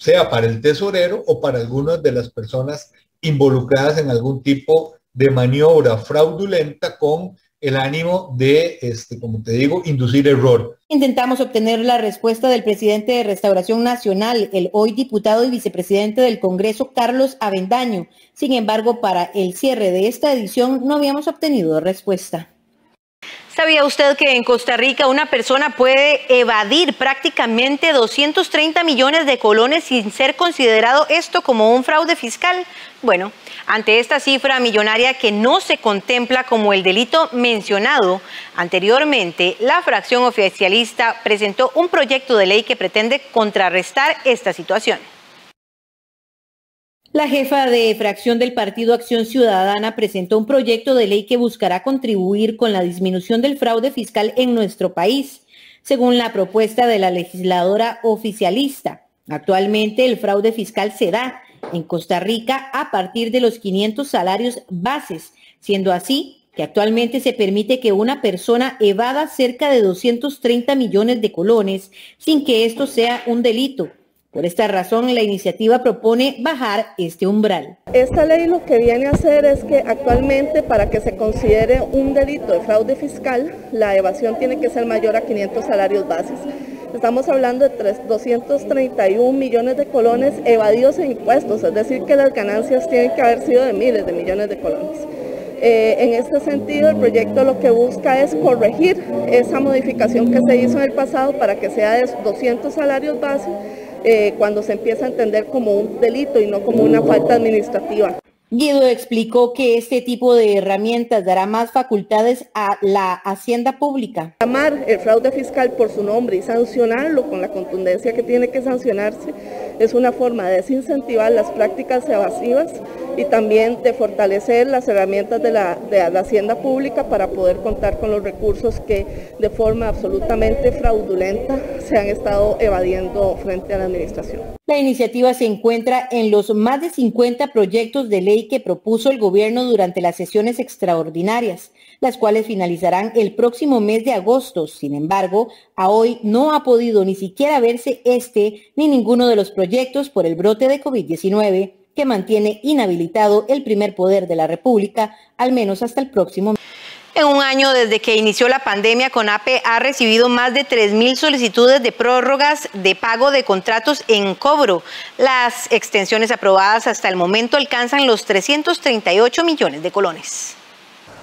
sea para el tesorero o para algunas de las personas involucradas en algún tipo de maniobra fraudulenta con el ánimo de, como te digo, inducir error. Intentamos obtener la respuesta del presidente de Restauración Nacional, el hoy diputado y vicepresidente del Congreso, Carlos Avendaño. Sin embargo, para el cierre de esta edición no habíamos obtenido respuesta. ¿Sabía usted que en Costa Rica una persona puede evadir prácticamente 230 millones de colones sin ser considerado esto como un fraude fiscal? Bueno, ante esta cifra millonaria que no se contempla como el delito mencionado anteriormente, la fracción oficialista presentó un proyecto de ley que pretende contrarrestar esta situación. La jefa de fracción del Partido Acción Ciudadana presentó un proyecto de ley que buscará contribuir con la disminución del fraude fiscal en nuestro país, según la propuesta de la legisladora oficialista. Actualmente el fraude fiscal se da en Costa Rica a partir de los 500 salarios bases, siendo así que actualmente se permite que una persona evada cerca de 230 millones de colones sin que esto sea un delito. Por esta razón, la iniciativa propone bajar este umbral. Esta ley lo que viene a hacer es que actualmente para que se considere un delito de fraude fiscal, la evasión tiene que ser mayor a 500 salarios bases. Estamos hablando de 231 millones de colones evadidos en impuestos, es decir que las ganancias tienen que haber sido de miles de millones de colones. En este sentido, el proyecto lo que busca es corregir esa modificación que se hizo en el pasado para que sea de 200 salarios base, cuando se empieza a entender como un delito y no como una falta administrativa. Guido explicó que este tipo de herramientas dará más facultades a la Hacienda Pública. Llamar el fraude fiscal por su nombre y sancionarlo con la contundencia que tiene que sancionarse es una forma de desincentivar las prácticas evasivas y también de fortalecer las herramientas de la Hacienda Pública para poder contar con los recursos que de forma absolutamente fraudulenta se han estado evadiendo frente a la administración. La iniciativa se encuentra en los más de 50 proyectos de ley que propuso el gobierno durante las sesiones extraordinarias, las cuales finalizarán el próximo mes de agosto. Sin embargo, a hoy no ha podido ni siquiera verse este ni ninguno de los proyectos por el brote de COVID-19 que mantiene inhabilitado el primer poder de la República, al menos hasta el próximo mes. En un año desde que inició la pandemia, CONAPE ha recibido más de 3.000 solicitudes de prórrogas de pago de contratos en cobro. Las extensiones aprobadas hasta el momento alcanzan los 338 millones de colones.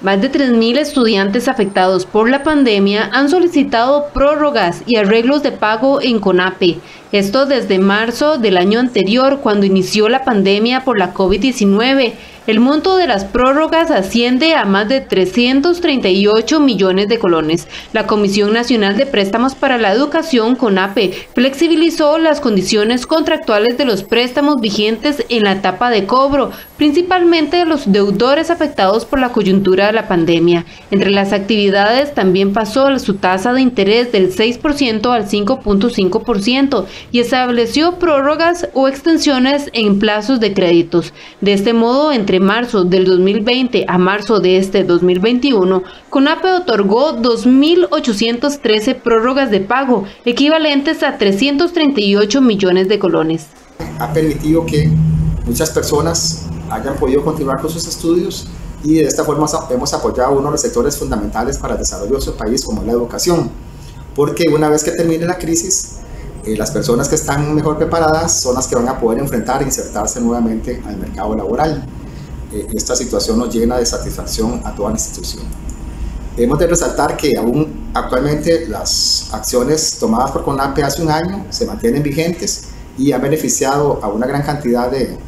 Más de 3.000 estudiantes afectados por la pandemia han solicitado prórrogas y arreglos de pago en CONAPE. Esto desde marzo del año anterior, cuando inició la pandemia por la COVID-19. El monto de las prórrogas asciende a más de 338 millones de colones. La Comisión Nacional de Préstamos para la Educación, CONAPE, flexibilizó las condiciones contractuales de los préstamos vigentes en la etapa de cobro, principalmente de los deudores afectados por la coyuntura de la pandemia. Entre las actividades también pasó su tasa de interés del 6% al 5.5% y estableció prórrogas o extensiones en plazos de créditos. De este modo, entre marzo del 2020 a marzo de este 2021, CONAPE otorgó 2.813 prórrogas de pago, equivalentes a 338 millones de colones. Ha permitido que muchas personas hayan podido continuar con sus estudios y de esta forma hemos apoyado uno de los sectores fundamentales para el desarrollo de su país, como la educación, porque una vez que termine la crisis, las personas que están mejor preparadas son las que van a poder enfrentar e insertarse nuevamente al mercado laboral. Esta situación nos llena de satisfacción a toda la institución. Debemos de resaltar que aún actualmente las acciones tomadas por CONAPE hace un año se mantienen vigentes y han beneficiado a una gran cantidad de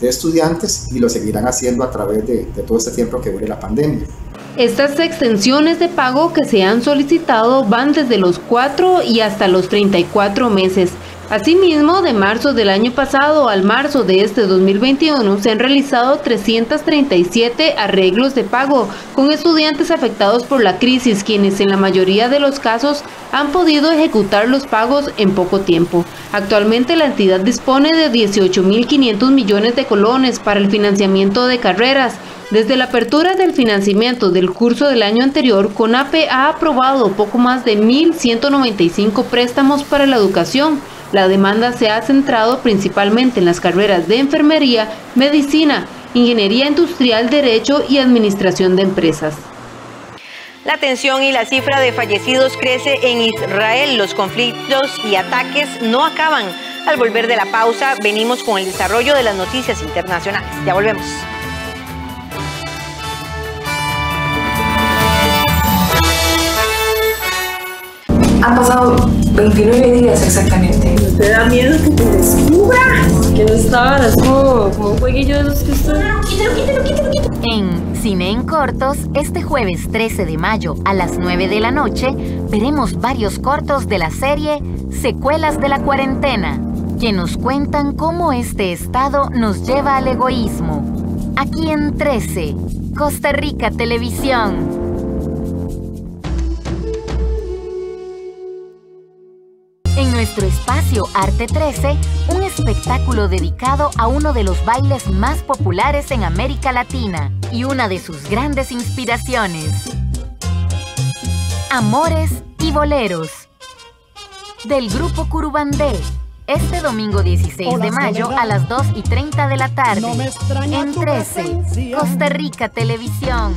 estudiantes y lo seguirán haciendo a través de todo este tiempo que dure la pandemia. Estas extensiones de pago que se han solicitado van desde los 4 y hasta los 34 meses. Asimismo, de marzo del año pasado al marzo de este 2021 se han realizado 337 arreglos de pago con estudiantes afectados por la crisis, quienes en la mayoría de los casos han podido ejecutar los pagos en poco tiempo. Actualmente la entidad dispone de 18.500 millones de colones para el financiamiento de carreras. Desde la apertura del financiamiento del curso del año anterior, CONAPE ha aprobado poco más de 1.195 préstamos para la educación, La demanda se ha centrado principalmente en las carreras de enfermería, medicina, ingeniería industrial, derecho y administración de empresas. La tensión y la cifra de fallecidos crece en Israel. Los conflictos y ataques no acaban. Al volver de la pausa, venimos con el desarrollo de las noticias internacionales. Ya volvemos. Han pasado 29 días exactamente. ¿Te da miedo que te descubra? Que no estaban así como un jueguillo de los que están. Quítalo. En Cine en Cortos, este jueves 13 de mayo a las 9 de la noche, veremos varios cortos de la serie Secuelas de la Cuarentena, que nos cuentan cómo este estado nos lleva al egoísmo. Aquí en 13, Costa Rica Televisión. En nuestro espacio Arte 13, un espectáculo dedicado a uno de los bailes más populares en América Latina y una de sus grandes inspiraciones. Amores y Boleros, del grupo Curubandé, este domingo 16 de mayo a las 2:30 de la tarde, en 13, Costa Rica Televisión.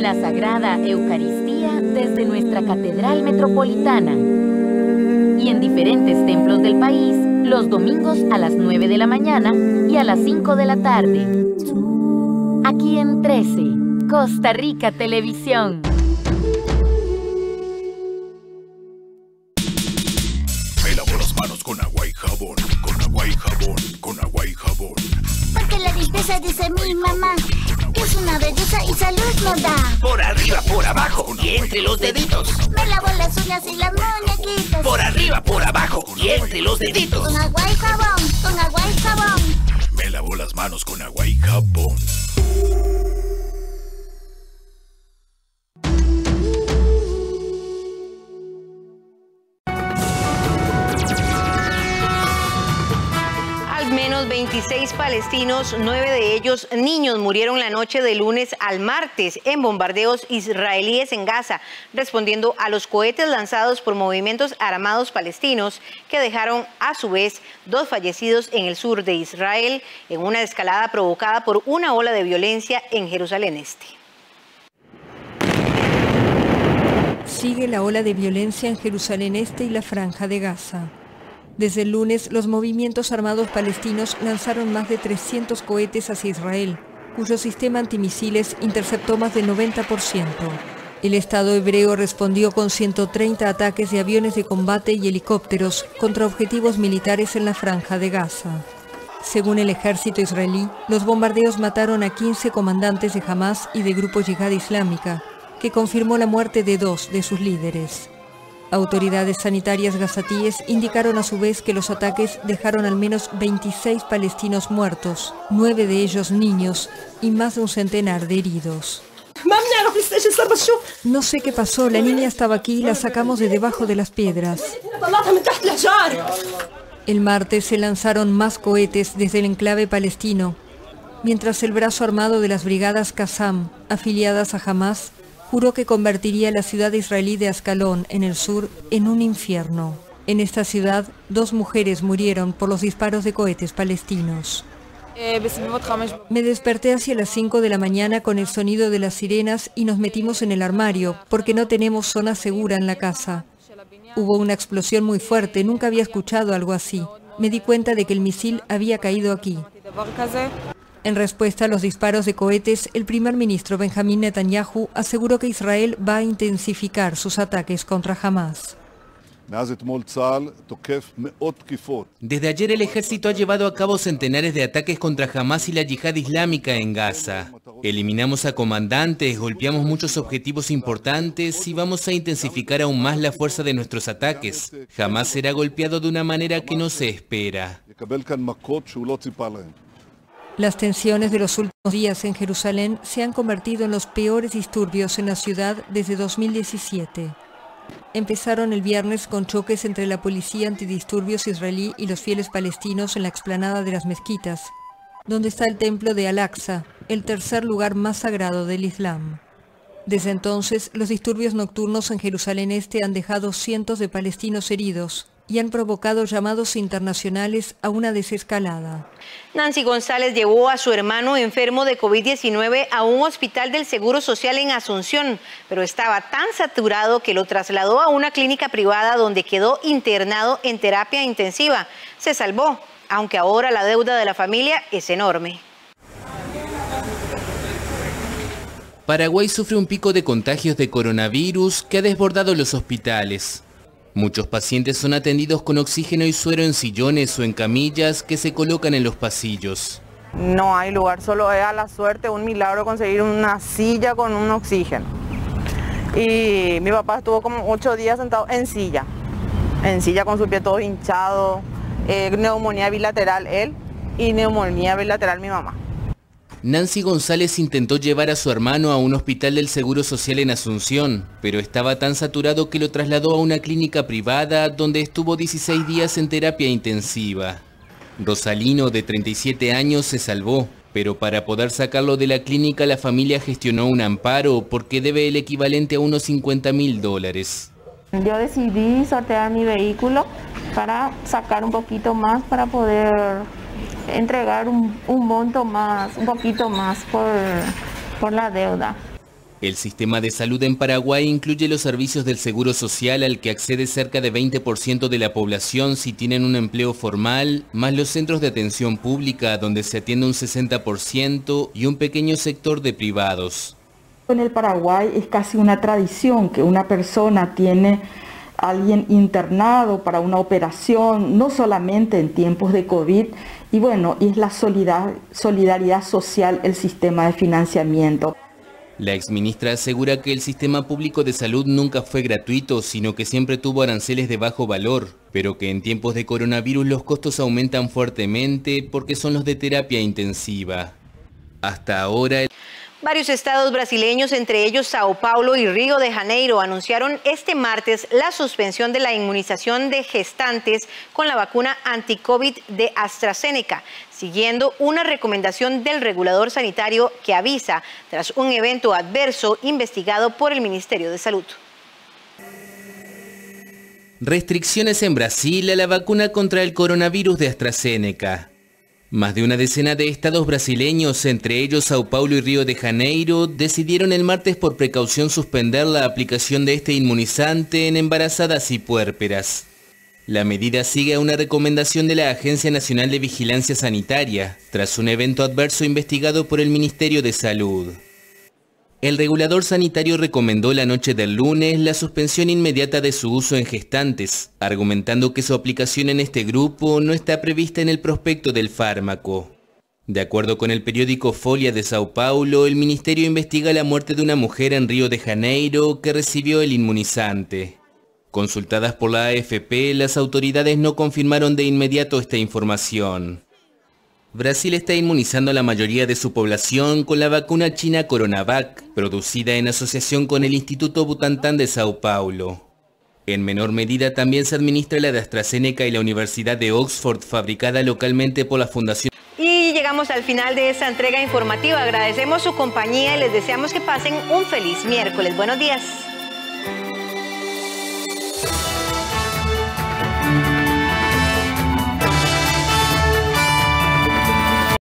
La Sagrada Eucaristía desde nuestra Catedral Metropolitana y en diferentes templos del país los domingos a las 9 de la mañana y a las 5 de la tarde. Aquí en 13, Costa Rica Televisión. Me lavo las manos con agua y jabón, con agua y jabón, con agua y jabón. Porque la limpieza, dice mi mamá, es una belleza y salud nos da. Por arriba, por abajo y entre los deditos. Me lavo las uñas y las muñequitas. Por arriba, por abajo y entre los deditos. Con agua y jabón, con agua y jabón. Me lavo las manos con agua y jabón. Al menos 26 palestinos, 9 de ellos niños, murieron la noche de lunes al martes en bombardeos israelíes en Gaza, respondiendo a los cohetes lanzados por movimientos armados palestinos que dejaron a su vez 2 fallecidos en el sur de Israel en una escalada provocada por una ola de violencia en Jerusalén Este. Sigue la ola de violencia en Jerusalén Este y la Franja de Gaza. Desde el lunes, los movimientos armados palestinos lanzaron más de 300 cohetes hacia Israel, cuyo sistema antimisiles interceptó más del 90%. El Estado hebreo respondió con 130 ataques de aviones de combate y helicópteros contra objetivos militares en la Franja de Gaza. Según el ejército israelí, los bombardeos mataron a 15 comandantes de Hamas y de Grupo Yihad Islámica, que confirmó la muerte de 2 de sus líderes. Autoridades sanitarias gazatíes indicaron a su vez que los ataques dejaron al menos 26 palestinos muertos, 9 de ellos niños y más de un centenar de heridos. No sé qué pasó, la niña estaba aquí y la sacamos de debajo de las piedras. El martes se lanzaron más cohetes desde el enclave palestino, mientras el brazo armado de las brigadas Qassam, afiliadas a Hamas, juró que convertiría la ciudad israelí de Ascalón, en el sur, en un infierno. En esta ciudad, 2 mujeres murieron por los disparos de cohetes palestinos. Me desperté hacia las 5 de la mañana con el sonido de las sirenas y nos metimos en el armario, porque no tenemos zona segura en la casa. Hubo una explosión muy fuerte, nunca había escuchado algo así. Me di cuenta de que el misil había caído aquí. En respuesta a los disparos de cohetes, el primer ministro Benjamín Netanyahu aseguró que Israel va a intensificar sus ataques contra Hamas. Desde ayer el ejército ha llevado a cabo centenares de ataques contra Hamas y la yihad islámica en Gaza. Eliminamos a comandantes, golpeamos muchos objetivos importantes y vamos a intensificar aún más la fuerza de nuestros ataques. Hamas será golpeado de una manera que no se espera. Las tensiones de los últimos días en Jerusalén se han convertido en los peores disturbios en la ciudad desde 2017. Empezaron el viernes con choques entre la policía antidisturbios israelí y los fieles palestinos en la explanada de las mezquitas, donde está el templo de Al-Aqsa, el tercer lugar más sagrado del Islam. Desde entonces, los disturbios nocturnos en Jerusalén Este han dejado cientos de palestinos heridos y han provocado llamados internacionales a una desescalada. Nancy González llevó a su hermano enfermo de COVID-19 a un hospital del Seguro Social en Asunción, pero estaba tan saturado que lo trasladó a una clínica privada donde quedó internado en terapia intensiva. Se salvó, aunque ahora la deuda de la familia es enorme. Paraguay sufre un pico de contagios de coronavirus que ha desbordado los hospitales. Muchos pacientes son atendidos con oxígeno y suero en sillones o en camillas que se colocan en los pasillos. No hay lugar, solo es a la suerte, un milagro conseguir una silla con un oxígeno. Y mi papá estuvo como 8 días sentado en silla con su pie todo hinchado, neumonía bilateral él y neumonía bilateral mi mamá. Nancy González intentó llevar a su hermano a un hospital del Seguro Social en Asunción, pero estaba tan saturado que lo trasladó a una clínica privada donde estuvo 16 días en terapia intensiva. Rosalino, de 37 años, se salvó, pero para poder sacarlo de la clínica la familia gestionó un amparo porque debe el equivalente a unos $50.000. Yo decidí sortear mi vehículo para sacar un poquito más para poder entregar un monto más, un poquito más por la deuda. El sistema de salud en Paraguay incluye los servicios del Seguro Social al que accede cerca de 20% de la población si tienen un empleo formal, más los centros de atención pública donde se atiende un 60% y un pequeño sector de privados. En el Paraguay es casi una tradición que una persona tiene a alguien internado para una operación, no solamente en tiempos de COVID, y bueno, es la solidaridad social el sistema de financiamiento. La exministra asegura que el sistema público de salud nunca fue gratuito, sino que siempre tuvo aranceles de bajo valor, pero que en tiempos de coronavirus los costos aumentan fuertemente porque son los de terapia intensiva. Hasta ahora... Varios estados brasileños, entre ellos Sao Paulo y Río de Janeiro, anunciaron este martes la suspensión de la inmunización de gestantes con la vacuna anti-COVID de AstraZeneca, siguiendo una recomendación del regulador sanitario que avisa tras un evento adverso investigado por el Ministerio de Salud. Restricciones en Brasil a la vacuna contra el coronavirus de AstraZeneca. Más de una decena de estados brasileños, entre ellos Sao Paulo y Río de Janeiro, decidieron el martes por precaución suspender la aplicación de este inmunizante en embarazadas y puérperas. La medida sigue a una recomendación de la Agencia Nacional de Vigilancia Sanitaria, tras un evento adverso investigado por el Ministerio de Salud. El regulador sanitario recomendó la noche del lunes la suspensión inmediata de su uso en gestantes, argumentando que su aplicación en este grupo no está prevista en el prospecto del fármaco. De acuerdo con el periódico Folha de Sao Paulo, el ministerio investiga la muerte de una mujer en Río de Janeiro que recibió el inmunizante. Consultadas por la AFP, las autoridades no confirmaron de inmediato esta información. Brasil está inmunizando a la mayoría de su población con la vacuna china Coronavac, producida en asociación con el Instituto Butantan de Sao Paulo. En menor medida también se administra la de AstraZeneca y la Universidad de Oxford, fabricada localmente por la Fundación. Y llegamos al final de esta entrega informativa. Agradecemos su compañía y les deseamos que pasen un feliz miércoles. Buenos días.